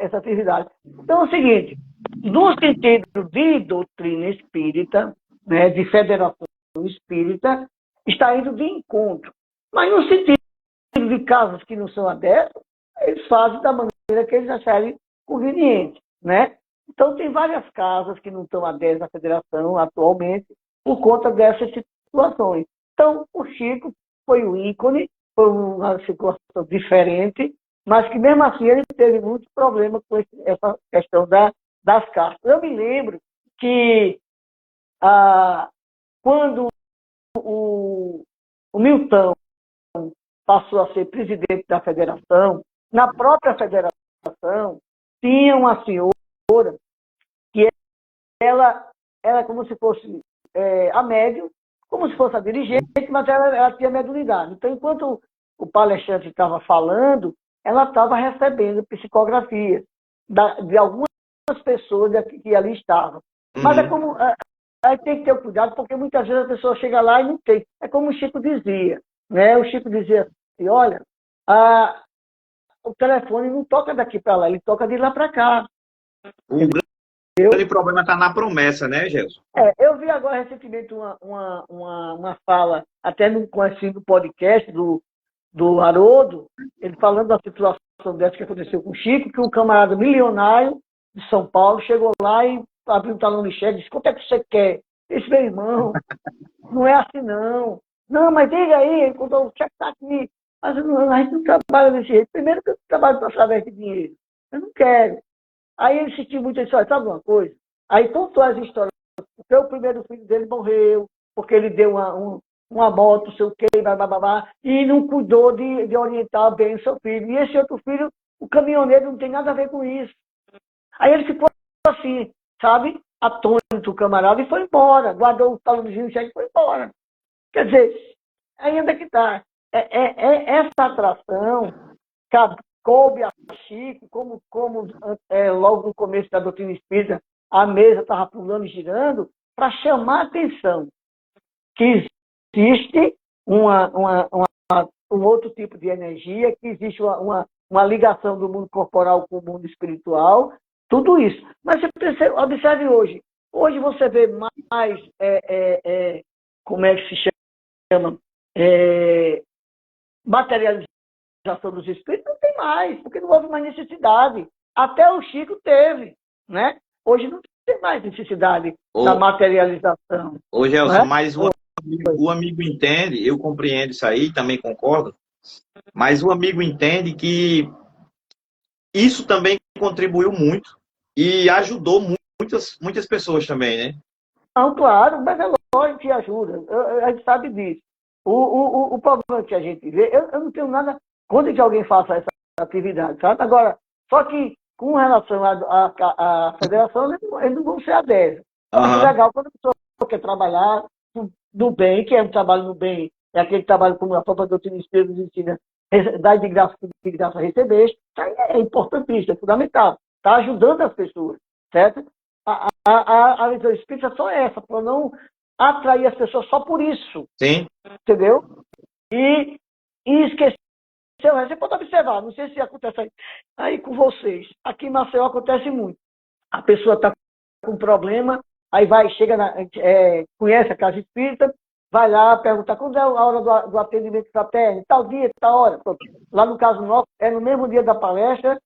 essa atividade. Então é o seguinte, no sentido de doutrina espírita, né, de federação espírita, está indo de encontro. Mas no sentido de casos que não são adeptos, eles fazem da maneira que eles acharem conveniente, né? Então tem várias casas que não estão adeptas à federação atualmente por conta dessas situações. Então o Chico foi o ícone, foi uma situação diferente, mas que mesmo assim ele teve muitos problemas com essa questão das castas. Eu me lembro que quando o Milton passou a ser presidente da federação, na própria federação tinha uma senhora que ela era como se fosse a médium, como se fosse a dirigente, mas ela tinha mediunidade. Então, enquanto o palestrante estava falando, ela estava recebendo psicografias de algumas pessoas que ali estavam. Mas é como... Aí tem que ter o cuidado, porque muitas vezes a pessoa chega lá e não tem. É como o Chico dizia, né? O Chico dizia assim, olha, o telefone não toca daqui para lá, ele toca de lá para cá. O grande problema está na promessa, né, Gelson? Eu vi agora recentemente uma fala, até no podcast do Haroldo, ele falando da situação dessa que aconteceu com o Chico, que um camarada milionário de São Paulo chegou lá e abriu um talão de cheque e disse, quanto é que você quer? Esse meu irmão, não é assim não. Não, mas diga aí, quando o cheque está aqui. Mas a gente não trabalha desse jeito. Primeiro que eu trabalho para saber esse dinheiro. Eu não quero. Aí ele insistiu muito, ele disse, olha, sabe uma coisa? Aí contou as histórias, porque o primeiro filho dele morreu, porque ele deu uma moto, não sei o quê, e não cuidou de orientar bem o seu filho. E esse outro filho, o caminhoneiro, não tem nada a ver com isso. Aí ele ficou assim, sabe? Atônito o camarada e foi embora. Guardou o talãozinho e foi embora. Quer dizer, ainda que está. Essa atração coube a Chico, como logo no começo da doutrina espírita, a mesa estava pulando e girando, para chamar a atenção que existe um outro tipo de energia, que existe uma ligação do mundo corporal com o mundo espiritual, tudo isso. Mas você observe hoje. Hoje você vê mais, como é que se chama? Materialização dos espíritos, não tem mais, porque não houve mais necessidade. Até o Chico teve, né? Hoje não tem mais necessidade da materialização. Ô, Gelson, mas o amigo entende, eu compreendo isso aí, também concordo, mas o amigo entende que isso também contribuiu muito e ajudou muitas pessoas também, né? Não, claro, mas é lógico que ajuda. A gente sabe disso. O problema que a gente vê, eu não tenho nada contra que alguém faça essa atividade, sabe? Agora, só que com relação à federação, eles não vão ser adeptos. É legal quando a pessoa quer trabalhar do bem, que é um trabalho no bem, é aquele trabalho como a própria doutrina espírita nos ensina, dar de graça receber, isso é importantíssimo, é fundamental. Está ajudando as pessoas, certo? A visão espírita só é essa, para não atrair as pessoas só por isso. Sim. Entendeu? E esquecer. Você pode observar, não sei se acontece aí com vocês. Aqui em Maceió acontece muito. A pessoa está com um problema, aí chega, conhece a casa espírita, vai lá perguntar quando é a hora do atendimento fraterno, tal dia, tal hora. Lá no caso nosso, é no mesmo dia da palestra,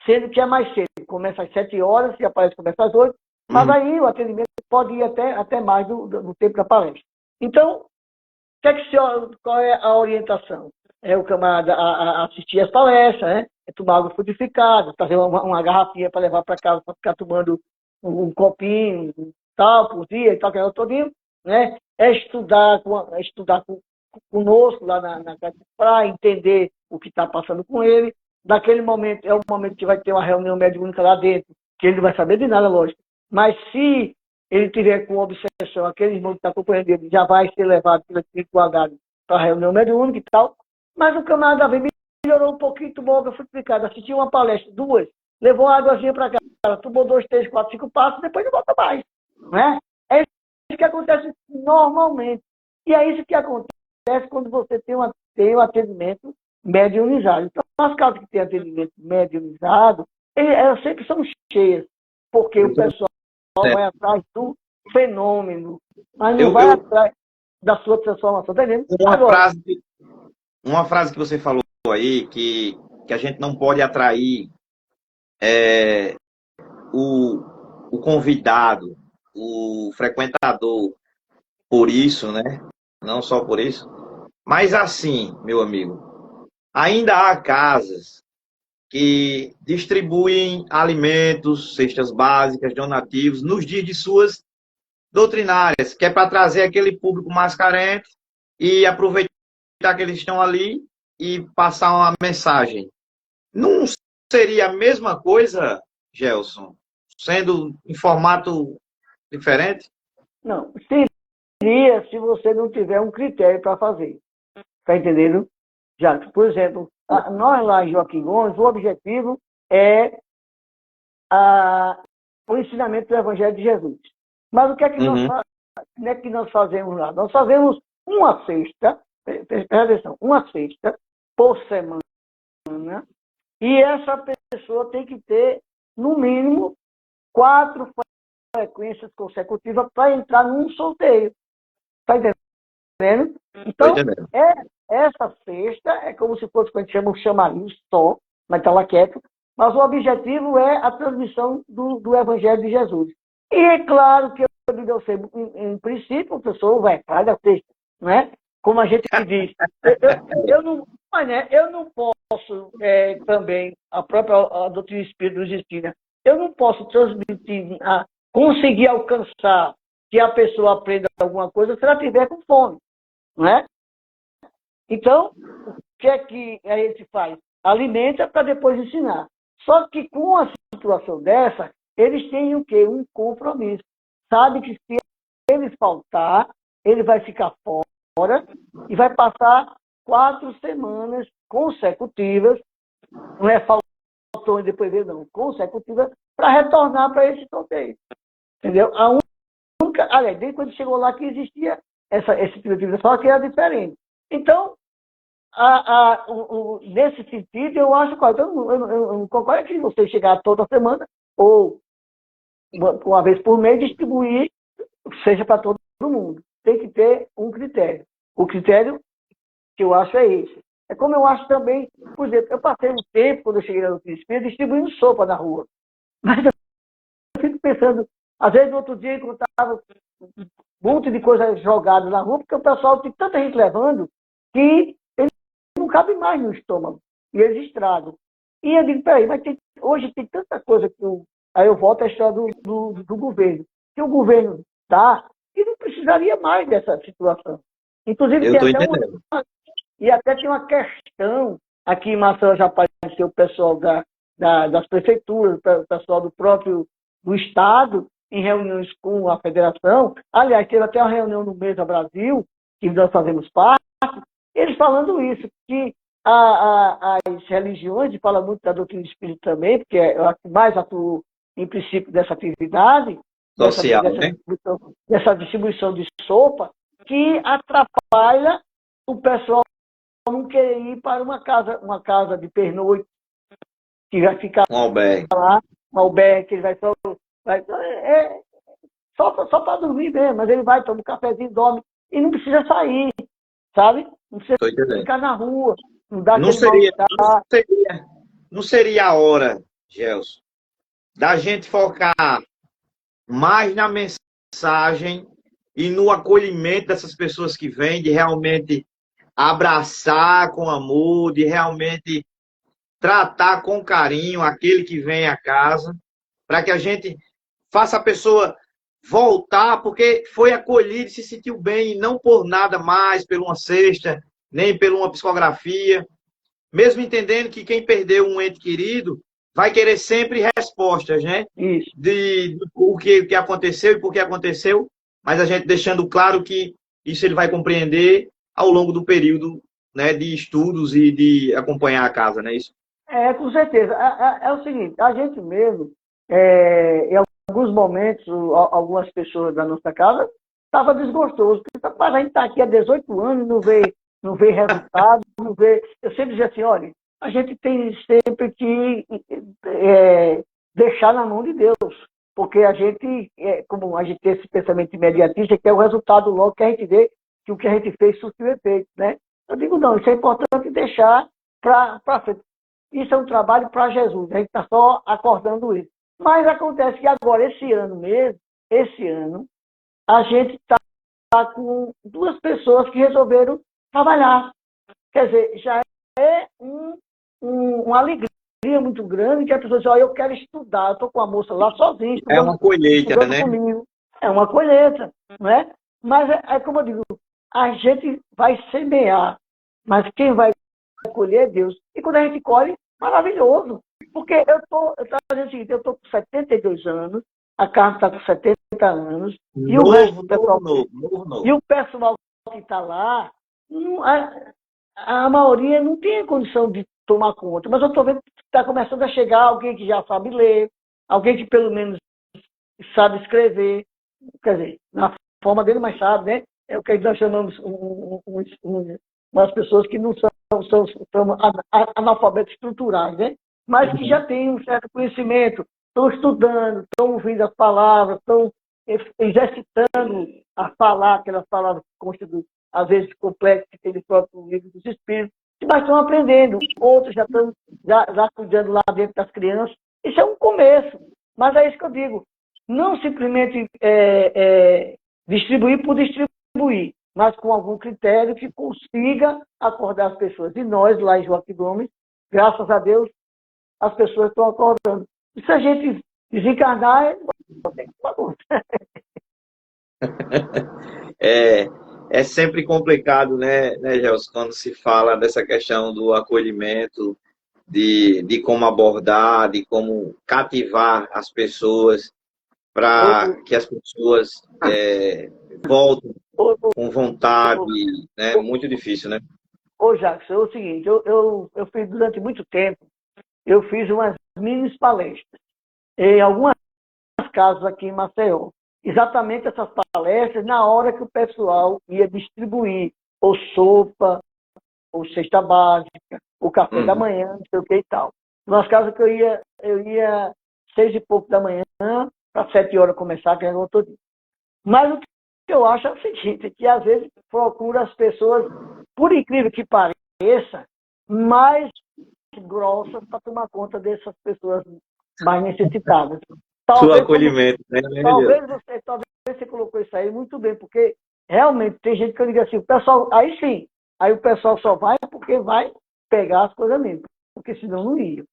sendo que é mais cedo. Começa às 7 horas, e a palestra começa às 8, mas aí o atendimento pode ir até mais do tempo da palestra. Então, qual é a orientação? É o camarada assistir as palestras, né? É tomar água frutificada, trazer uma garrafinha para levar para casa para ficar tomando um copinho, tal, por dia e tal, que é o todinho, né? É estudar conosco lá na casa para entender o que está passando com ele. Naquele momento, é o momento que vai ter uma reunião mediúnica lá dentro, que ele não vai saber de nada, lógico. Mas se ele tiver com obsessão, aquele irmão que está acompanhando ele já vai ser levado pelo Espírito guardado para a reunião mediúnica e tal. Mas o camarada melhorou um pouquinho, tomou água frutificada, assistiu uma palestra, 2, levou uma águazinha para casa, tomou 2, 3, 4, 5 passos, depois não volta mais. Né? É isso que acontece normalmente. E é isso que acontece quando você tem um atendimento mediunizado. Então, as casas que têm atendimento mediunizado, elas sempre são cheias, porque o pessoal vai atrás do fenômeno, mas não vai atrás da sua transformação, tá entendendo? Uma frase que você falou aí, que a gente não pode atrair o convidado, o frequentador, por isso, né? Não só por isso. Mas assim, meu amigo, ainda há casas que distribuem alimentos, cestas básicas, donativos, nos dias de suas doutrinárias, que é para trazer aquele público mais carente e aproveitar que eles estão ali e passar uma mensagem. Não seria a mesma coisa, Gelson, sendo em formato diferente? Não, seria se você não tiver um critério para fazer. Está entendendo? Já, por exemplo, nós lá em Joaquim Gomes, o objetivo é o ensinamento do Evangelho de Jesus. Mas o que é que nós fazemos lá? Nós fazemos uma cesta, presta atenção, uma cesta por semana, e essa pessoa tem que ter, no mínimo, 4 frequências consecutivas para entrar num sorteio. Está entendendo? Então, essa cesta é como se fosse, quando a gente chama um chamarinho só, mas está lá quieto, mas o objetivo é a transmissão do Evangelho de Jesus. E é claro que eu digo a você, em princípio, a pessoa vai atrás da cesta, né? Como a gente diz. Eu não posso também, a própria doutrina espírita nos ensina, eu não posso transmitir, conseguir alcançar que a pessoa aprenda alguma coisa se ela estiver com fome, não é? Então, o que é que a gente faz? Alimenta para depois ensinar. Só que com a situação dessa, eles têm o quê? Um compromisso. Sabe que se ele faltar, ele vai ficar fora e vai passar 4 semanas consecutivas, não é faltou e depois veio, não, consecutivas, para retornar para esse sorteio. Entendeu? A única, aliás, desde quando chegou lá que existia esse tipo de só que era diferente. Então, nesse sentido, eu acho que eu não concordo que você chegar toda semana ou uma vez por mês distribuir, seja para todo mundo. Tem que ter um critério. O critério que eu acho é esse. É como eu acho também, por exemplo, eu passei um tempo, quando eu cheguei na doutrina espírita, distribuindo sopa na rua. Mas eu fico pensando, às vezes no outro dia eu encontrava um monte de coisa jogada na rua, porque o pessoal tem tanta gente levando que não cabe mais no estômago. E eles estragam. E eu digo, peraí, mas hoje tem tanta coisa que aí eu volto à história do governo. Que o governo dá, e não precisaria mais dessa situação. Inclusive, até tem uma questão, aqui em Maceió já apareceu o pessoal das prefeituras, o pessoal do Estado, em reuniões com a federação. Aliás, teve até uma reunião no Mesa Brasil, que nós fazemos parte, eles falando isso, que as religiões, e fala muito da doutrina espírita também, porque é a que mais atuou em princípio dessa atividade, social, dessa distribuição de sopa, que atrapalha o pessoal não querer ir para uma casa de pernoite, que vai ficar lá, um albergue, que ele vai só para dormir mesmo, mas ele vai, toma um cafezinho, dorme, e não precisa sair, sabe? Não precisa ficar na rua, não dá não seria a hora, Gelson, da gente focar mais na mensagem e no acolhimento dessas pessoas que vêm, de realmente abraçar com amor, de realmente tratar com carinho aquele que vem à casa, para que a gente faça a pessoa voltar, porque foi acolhido e se sentiu bem, e não por nada mais, por uma cesta, nem por uma psicografia, mesmo entendendo que quem perdeu um ente querido vai querer sempre respostas, né? Isso. De o que aconteceu e por que aconteceu, mas a gente deixando claro que isso ele vai compreender ao longo do período, né, de estudos e de acompanhar a casa, não é isso? Com certeza. É o seguinte, a gente mesmo, em alguns momentos, algumas pessoas da nossa casa estavam desgostosos. Mas a gente está aqui há 18 anos, não vê resultado, não vê. Eu sempre dizia assim, olha, a gente tem sempre que deixar na mão de Deus. Porque a gente, como a gente tem esse pensamento imediatista, que é o resultado logo que a gente vê que o que a gente fez surtiu efeito, né? Eu digo, não, isso é importante deixar para frente. Isso é um trabalho para Jesus, a gente está só acordando isso. Mas acontece que agora, esse ano, a gente está com duas pessoas que resolveram trabalhar. Quer dizer, já é uma alegria muito grande que a pessoa diz, ó, eu quero estudar, eu estou com a moça lá sozinha, É uma colheita, estudando né? comigo. É uma colheita, não é? Mas é como eu digo, a gente vai semear, mas quem vai colher é Deus. E quando a gente colhe, maravilhoso. Porque eu estou fazendo o seguinte, eu estou com 72 anos, a Carmen está com 70 anos, e o resto do pessoal. Novo. E o pessoal que está lá, a maioria não tem condição de tomar conta. Mas eu estou vendo que está começando a chegar alguém que já sabe ler, alguém que pelo menos sabe escrever, quer dizer, na forma dele, mas sabe, né? É o que nós chamamos umas pessoas que não são analfabetos estruturais, né? Mas que já têm um certo conhecimento, estão estudando, estão ouvindo as palavras, estão exercitando a falar aquelas palavras que constam, às vezes, complexas, que tem no próprio livro dos Espíritos, mas estão aprendendo. Outros já estão já cuidando lá dentro das crianças. Isso é um começo. Mas é isso que eu digo. Não simplesmente distribuir por distribuir, mas com algum critério que consiga acordar as pessoas. E nós, lá em Joaquim Gomes, graças a Deus, as pessoas estão acordando. E se a gente desencarnar, não tem bagunça. É sempre complicado, né, Gelson, quando se fala dessa questão do acolhimento, de como abordar, de como cativar as pessoas, para que as pessoas voltem com vontade, né? Muito difícil, né? Ô, Jackson, é o seguinte, eu fiz durante muito tempo, eu fiz umas mini palestras em algumas casas aqui em Maceió. Exatamente essas palestras na hora que o pessoal ia distribuir ou sopa, ou cesta básica, o café da manhã, não sei o que e tal. Nas casas que eu ia 6 e pouco da manhã, para 7 horas começar, que era todo dia. Mas o que eu acho é o seguinte, que às vezes procura as pessoas, por incrível que pareça, mais grossas para tomar conta dessas pessoas mais necessitadas. Seu acolhimento, né? Talvez você colocou isso aí muito bem, porque realmente tem gente que eu digo assim, o pessoal, aí sim, aí o pessoal só vai porque vai pegar as coisas mesmo, porque senão não ia.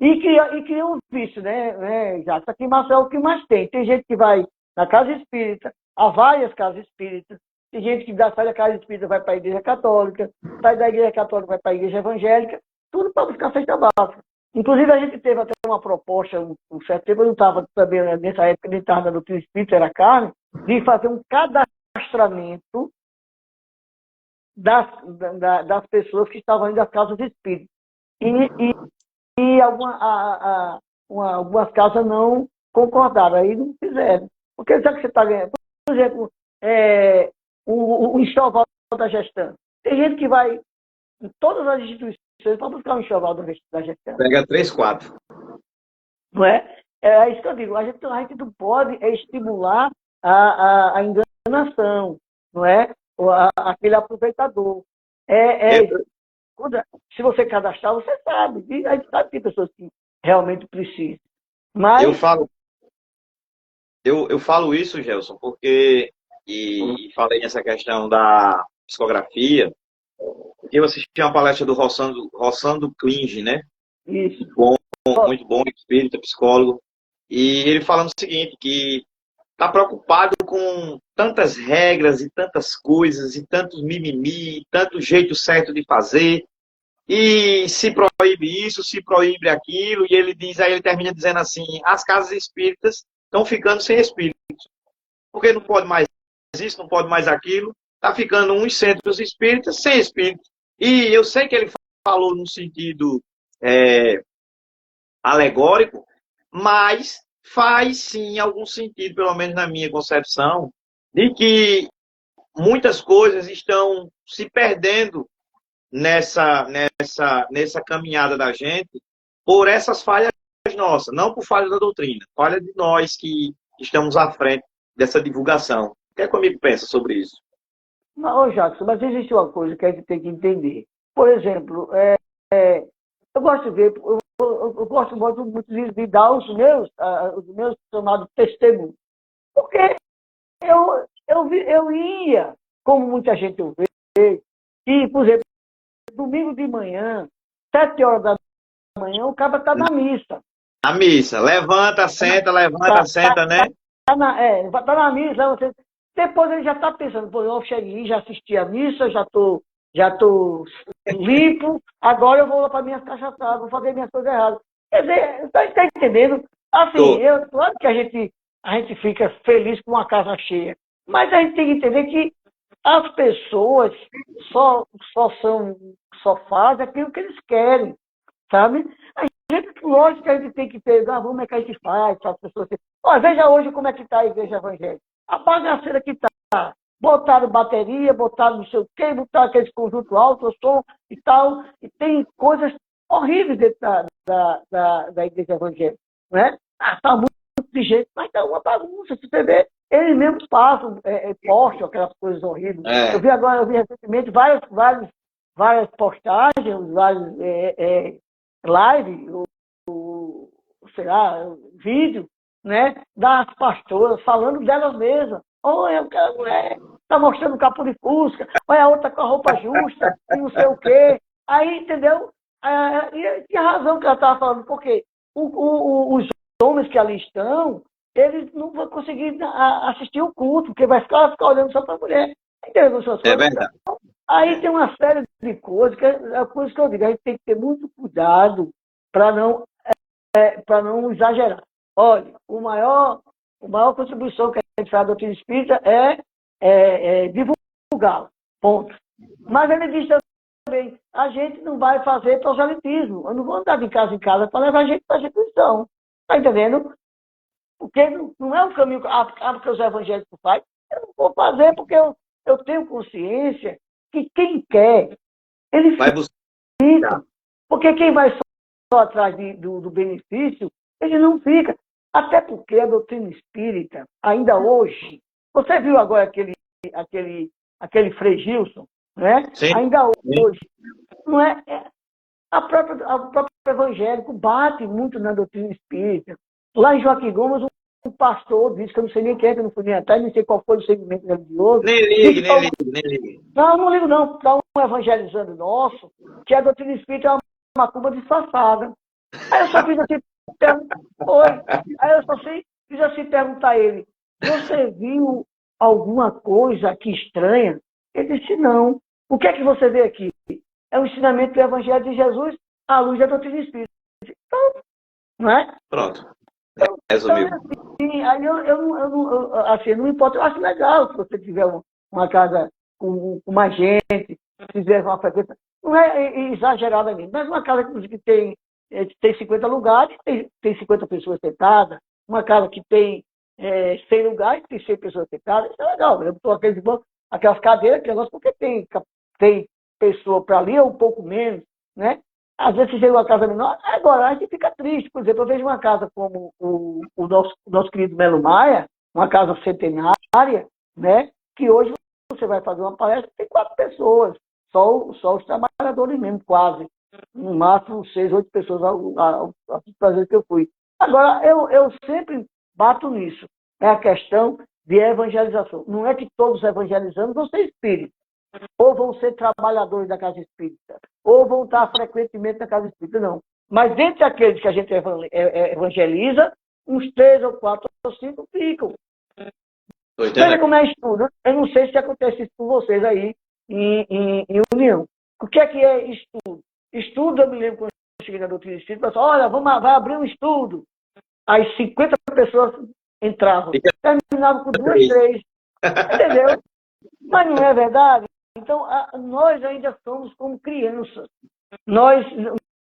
E cria um vício, né, já. Isso aqui em Marcelo é o que mais tem. Tem gente que vai na casa espírita, há várias casas espíritas, tem gente que sai da casa espírita vai para a igreja católica, sai da igreja católica vai para a igreja evangélica, tudo para buscar cesta básica. Inclusive, a gente teve até uma proposta, um certo tempo, eu não estava também, nessa época, nem estava na doutrina espírita, era carne, de fazer um cadastramento das pessoas que estavam indo das casas espíritas. E algumas casas não concordaram, aí não fizeram. Porque já que você está ganhando, por exemplo, o enxoval da gestão. Tem gente que vai em todas as instituições para buscar o enxoval da gestão. Pega 3, 4. Não é? É isso que eu digo. A gente não pode estimular a enganação, não é? Aquele aproveitador. Se você cadastrar, você sabe. E a gente sabe que tem pessoas que realmente precisam. Mas... Eu falo isso, Gelson, porque, e falei nessa questão da psicografia, eu assisti uma palestra do Rossando Klinge, né? Isso. Muito bom, espírita, psicólogo. E ele falando o seguinte, que está preocupado com tantas regras e tantas coisas, e tantos mimimi, e tanto jeito certo de fazer, e se proíbe isso, se proíbe aquilo, e ele termina dizendo assim, as casas espíritas estão ficando sem espíritos, porque não pode mais isso, não pode mais aquilo, está ficando uns centros espíritas sem espíritos. E eu sei que ele falou no sentido alegórico, mas faz sim algum sentido, pelo menos na minha concepção, de que muitas coisas estão se perdendo nessa caminhada da gente por essas falhas nossas, não por falha da doutrina, falha de nós que estamos à frente dessa divulgação. O que é que o amigo pensa sobre isso? Não, Jackson, mas existe uma coisa que a gente tem que entender. Por exemplo, eu gosto de ver, eu gosto muito de dar os meus chamados testemunhos. Porque eu ia, como muita gente eu vejo, e, por exemplo, domingo de manhã, 7 horas da manhã, o cara está na missa. A missa, levanta, senta, né? Tá na missa, depois ele já está pensando, pô, eu cheguei, já assisti a missa, já tô limpo, agora eu vou lá para minha caixa d'água, vou fazer minhas coisas erradas. Quer dizer, está entendendo? Assim, claro que a gente fica feliz com uma casa cheia, mas a gente tem que entender que as pessoas só fazem aquilo que eles querem, sabe? Lógico que a gente tem que pegar, como é que a gente faz, para as pessoas. Olha, veja hoje como é que está a igreja evangélica. A bagaceira que está. Botaram bateria, botaram não sei o quê, botaram aqueles conjuntos alto, som e tal. E tem coisas horríveis dentro da igreja evangélica. Né? Está muito de jeito, mas está uma bagunça. Se você vê, eles mesmos passam, postam aquelas coisas horríveis. Eu vi recentemente várias postagens, várias lives, sei lá, vídeo, né, das pastoras falando delas mesmas. Olha, aquela mulher está mostrando o capô de fusca, olha a outra com a roupa justa, e não sei o quê. Aí, entendeu? E tinha razão que ela estava falando, porque os homens que ali estão, eles não vão conseguir assistir o culto, porque vai ficar olhando só para a mulher. Entendeu? É verdade. Aí tem uma série de coisas, que é coisa que eu digo, a gente tem que ter muito cuidado para não exagerar. Olha, a maior contribuição que a gente faz da doutrina espírita é divulgá-la. Ponto. Mas ele diz também, a gente não vai fazer proselitismo. Eu não vou andar de casa em casa para levar a gente para a instituição. Está entendendo? Porque não é um caminho que os evangélicos fazem. Eu não vou fazer porque eu tenho consciência que quem quer, ele fica. Porque quem vai só atrás do benefício, ele não fica. Até porque a doutrina espírita, ainda hoje, você viu agora aquele Frei Gilson, né? Sim. Ainda hoje, não é? O próprio evangélico bate muito na doutrina espírita. Lá em Joaquim Gomes, um pastor disse, que eu não sei nem quem é, que eu não fui nem atrás, nem sei qual foi o segmento religioso. Nem ligue. Não ligo não. Está um evangelizando nosso, que a doutrina espírita é uma macumba disfarçada. Aí eu só fiz assim, fiz assim perguntar a ele, você viu alguma coisa aqui estranha? Ele disse, não. O que é que você vê aqui? É o ensinamento do Evangelho de Jesus à luz da doutrina espírita. Então, não é? Pronto. Resumiu. Então, assim, aí eu não importa. Eu acho legal se você tiver uma casa com mais gente, fizer uma frequência. Não é exageradamente, mas uma casa que tem 50 lugares, tem 50 pessoas sentadas. Uma casa que tem 100 lugares, tem 100 pessoas sentadas. Isso é legal. Eu estou aquelas cadeiras, que negócio, porque tem pessoa para ali, ou um pouco menos, né? Às vezes você chega uma casa menor, agora a gente fica triste. Por exemplo, eu vejo uma casa como o nosso querido Melo Maia, uma casa centenária, né? Que hoje você vai fazer uma palestra, tem 4 pessoas, só os trabalhadores mesmo, quase. No máximo 6, 8 pessoas ao prazer que eu fui. Agora, eu sempre bato nisso. É a questão de evangelização. Não é que todos evangelizando vão ser espíritas, ou vão ser trabalhadores da casa espírita, ou vão estar frequentemente na casa espírita, não. Mas dentre aqueles que a gente evangeliza, uns 3 ou 4 ou 5 ficam. Veja como é estudo. Eu não sei se acontece isso com vocês aí em União. O que é estudo? Estudo, eu me lembro quando eu cheguei na doutrina espírita, pessoal, olha, vai abrir um estudo. Aí 50 pessoas entravam. Terminavam com 2, 3. Entendeu? Mas não é verdade? Então, nós ainda somos como crianças. Nós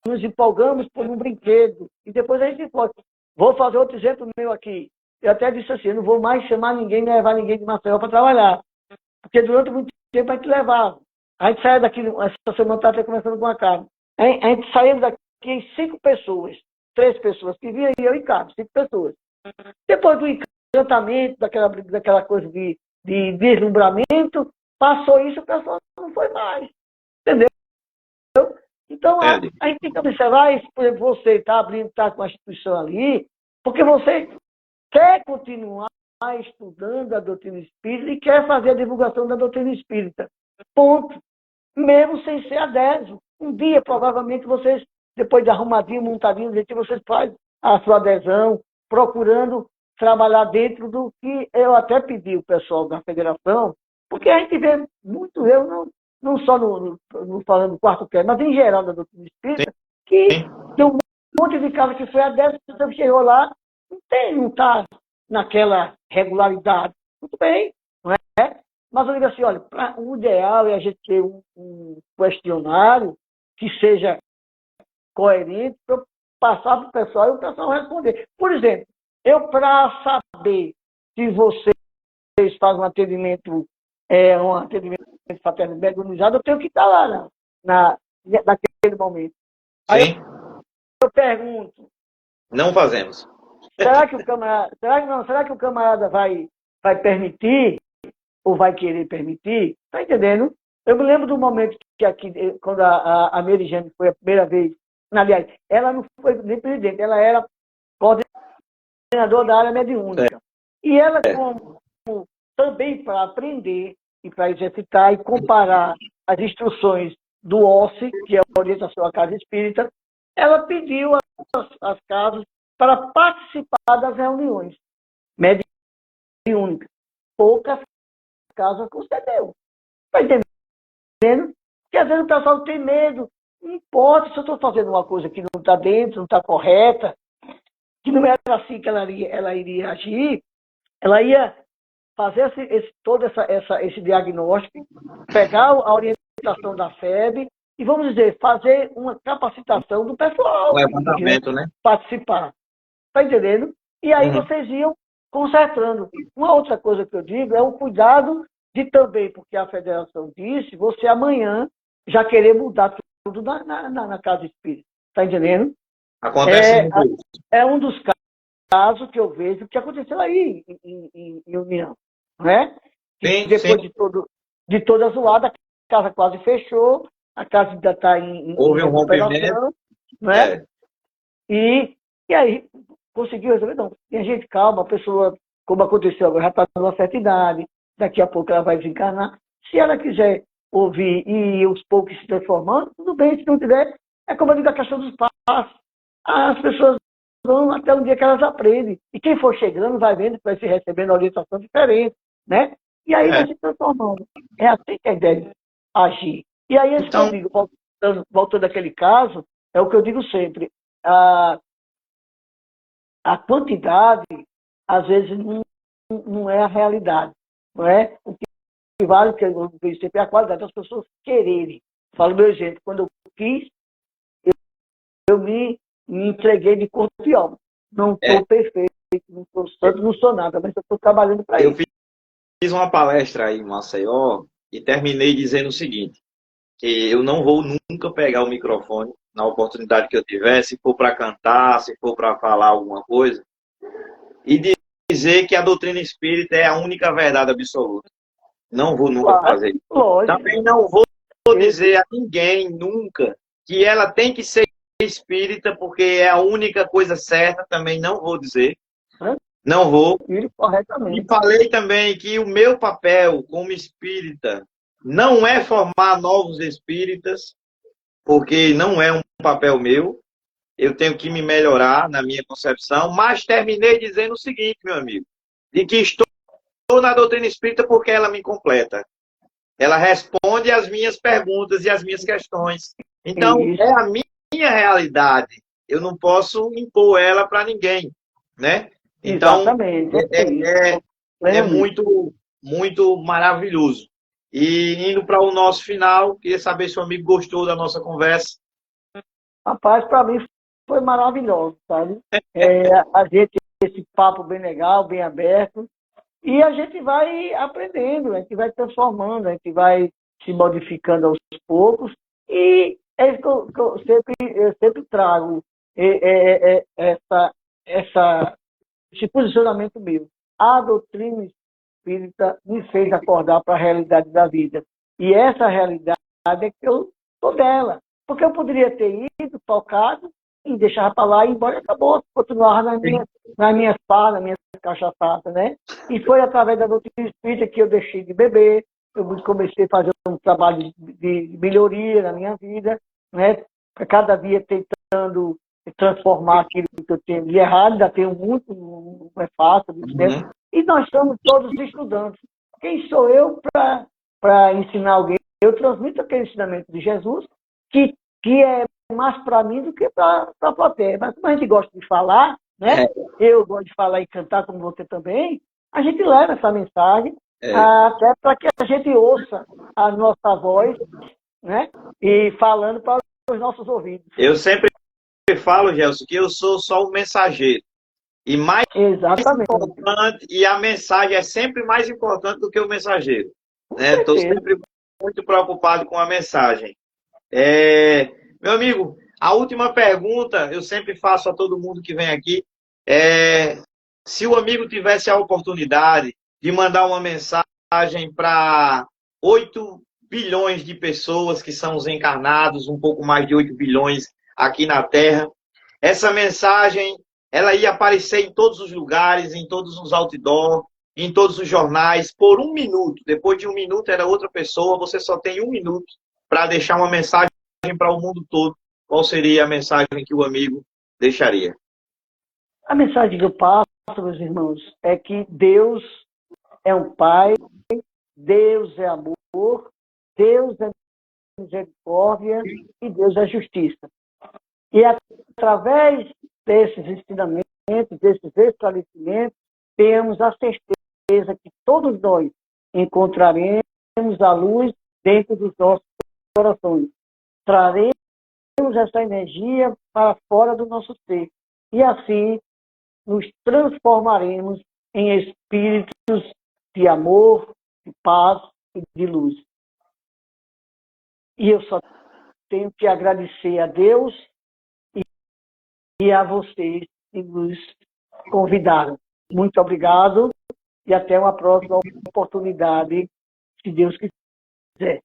nos empolgamos por um brinquedo. E depois a gente pode. Vou fazer outro exemplo meu aqui. Eu até disse assim, eu não vou mais chamar ninguém, nem levar ninguém de Maceió para trabalhar. Porque durante muito tempo a gente levava. A gente saiu daqui, essa semana está até começando com a Carmen. A gente saiu daqui em 5 pessoas, 3 pessoas que vinham e eu e Carmen, 5 pessoas. Depois do encantamento, daquela coisa de deslumbramento, passou isso, o pessoal não foi mais. Entendeu? Então, a gente tem que observar isso. Por exemplo, você está com a instituição ali, porque você quer continuar estudando a doutrina espírita e quer fazer a divulgação da doutrina espírita. Ponto. Mesmo sem ser adésio. Um dia, provavelmente, vocês, depois de arrumadinho, montadinho, vocês fazem a sua adesão, procurando trabalhar dentro do que eu até pedi o pessoal da federação, porque a gente vê muito, eu não só no falando do quarto pé, mas em geral da doutrina espírita, que tem um monte de casa que foi adepto, você chegou lá, não está naquela regularidade. Muito bem, não é? Mas eu digo assim, olha, o ideal é a gente ter um questionário que seja coerente para eu passar para o pessoal e o pessoal responder. Por exemplo, eu para saber se vocês fazem um atendimento fraterno bem organizado, eu tenho que estar lá naquele momento. Aí Sim. eu pergunto. Não fazemos. Será que o camarada vai permitir ou vai querer permitir? Está entendendo? Eu me lembro do momento que aqui, quando a Mary Jane foi a primeira vez, aliás, ela não foi nem presidente, ela era coordenadora da área mediúnica. E ela, como também para aprender e para exercitar e comparar as instruções do OSCE, que é a Orientação à Casa Espírita, ela pediu às casas para participar das reuniões mediúnicas. Poucas casas concedeu. Está entendendo? Porque às vezes o pessoal tem medo. Não importa se eu estou fazendo uma coisa que não está dentro, não está correta, que não era assim que ela iria agir, ela ia fazer todo esse diagnóstico, pegar a orientação da FEB e, vamos dizer, fazer uma capacitação do pessoal. Um levantamento, né? Participar. Está entendendo? E aí vocês iam consertando. Uma outra coisa que eu digo é o cuidado de também, porque a federação disse, você amanhã já querer mudar tudo na casa espírita. Está entendendo? Acontece muito isso. É um dos casos que eu vejo que aconteceu aí em União. Né? Sim, depois de toda a zoada, a casa quase fechou, a casa ainda está em houve um rompimento. Né? E aí conseguiu resolver. Não, tem gente calma, a pessoa, como aconteceu agora, já está numa certa idade, daqui a pouco ela vai desencarnar. Se ela quiser ouvir e ir aos poucos se transformando, tudo bem, se não tiver, é como eu digo a questão dos passos. As pessoas vão até um dia que elas aprendem. E quem for chegando vai vendo que vai se recebendo orientação diferente, né? E aí vai se transformando. É assim que a ideia de agir. E aí, então, que eu digo, voltando àquele caso, é o que eu digo sempre. A quantidade, às vezes, não é a realidade. Não é? O que vale, que eu vejo sempre, é a qualidade das pessoas quererem. Falo meu exemplo. Quando eu quis, eu me entreguei de corpo e alma. Não estou perfeito, não sou santo, não sou nada, mas eu estou trabalhando para isso. Eu fiz uma palestra aí em Maceió e terminei dizendo o seguinte, que eu não vou nunca pegar o microfone na oportunidade que eu tiver, se for para cantar, se for para falar alguma coisa, e dizer que a doutrina espírita é a única verdade absoluta. Não vou nunca fazer isso. Lógico. Também não vou dizer a ninguém nunca que ela tem que ser espírita porque é a única coisa certa, também não vou dizer. Não vou. Corretamente. E falei também que o meu papel como espírita não é formar novos espíritas, porque não é um papel meu. Eu tenho que me melhorar na minha concepção, mas terminei dizendo o seguinte, meu amigo, de que estou na doutrina espírita porque ela me completa. Ela responde às minhas perguntas e às minhas questões. Então, é a minha realidade. Eu não posso impor ela para ninguém, né? Então, é muito, muito maravilhoso. E indo para o nosso final, queria saber se o amigo gostou da nossa conversa. Rapaz, para mim foi maravilhoso, sabe? A gente, esse papo bem legal, bem aberto, e a gente vai aprendendo, a gente vai transformando, a gente vai se modificando aos poucos, e é isso que eu sempre trago esse posicionamento meu. A doutrina espírita me fez acordar para a realidade da vida. E essa realidade é que eu estou dela. Porque eu poderia ter ido, tocado, e deixava para lá e ir embora e acabou. Continuava nas minhas farras, nas minhas cachaçadas, né? E foi através da doutrina espírita que eu deixei de beber, eu comecei a fazer um trabalho de melhoria na minha vida, né? Cada dia tentando transformar aquilo que eu tenho de errado, ainda tenho muito, não é fácil, né? E nós estamos todos estudantes. Quem sou eu para ensinar alguém? Eu transmito aquele ensinamento de Jesus, que é mais para mim do que para a plateia. Mas como a gente gosta de falar, né? Eu gosto de falar e cantar, como você também, a gente leva essa mensagem até para que a gente ouça a nossa voz, né? E falando para os nossos ouvidos. Eu sempre falo, Gelson, que eu sou só o mensageiro. E mais importante, e a mensagem é sempre mais importante do que o mensageiro. Estou sempre muito preocupado com a mensagem. Meu amigo, a última pergunta eu sempre faço a todo mundo que vem aqui se o amigo tivesse a oportunidade de mandar uma mensagem para 8 bilhões de pessoas que são os encarnados, um pouco mais de 8 bilhões aqui na Terra, essa mensagem ela ia aparecer em todos os lugares, em todos os outdoors, em todos os jornais, por 1 minuto. Depois de 1 minuto era outra pessoa, você só tem 1 minuto para deixar uma mensagem para o mundo todo. Qual seria a mensagem que o amigo deixaria? A mensagem que eu passo, meus irmãos, é que Deus é um Pai, Deus é amor, Deus é misericórdia e Deus é justiça. E através desses ensinamentos, desses esclarecimentos, temos a certeza que todos nós encontraremos a luz dentro dos nossos corações. Traremos essa energia para fora do nosso ser. E assim nos transformaremos em espíritos de amor, de paz e de luz. E eu só tenho que agradecer a Deus e a vocês que nos convidaram. Muito obrigado e até uma próxima oportunidade, se Deus quiser.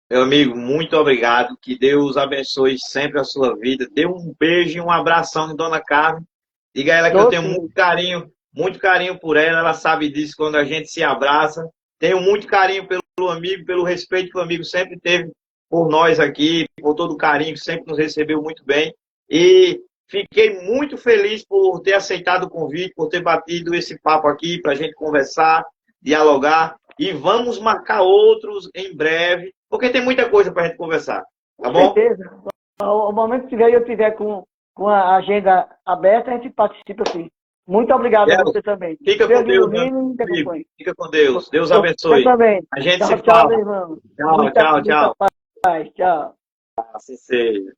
Meu amigo, muito obrigado. Que Deus abençoe sempre a sua vida. Dê um beijo e um abração de Dona Carmen. Diga a ela que eu tenho muito carinho por ela. Ela sabe disso quando a gente se abraça. Tenho muito carinho pelo amigo, pelo respeito que o amigo sempre teve por nós aqui, por todo o carinho que sempre nos recebeu muito bem. E fiquei muito feliz por ter aceitado o convite, por ter batido esse papo aqui para a gente conversar, dialogar. E vamos marcar outros em breve, porque tem muita coisa para a gente conversar. Tá bom? Com certeza. O momento que eu tiver com a agenda aberta, a gente participa sim. Muito obrigado a você também. Fica com Deus, fica com Deus. Deus abençoe. Eu também. A gente tchau, se fala. Tchau, meu irmão. Tchau, tchau. Paz. Tchau. Assim seja.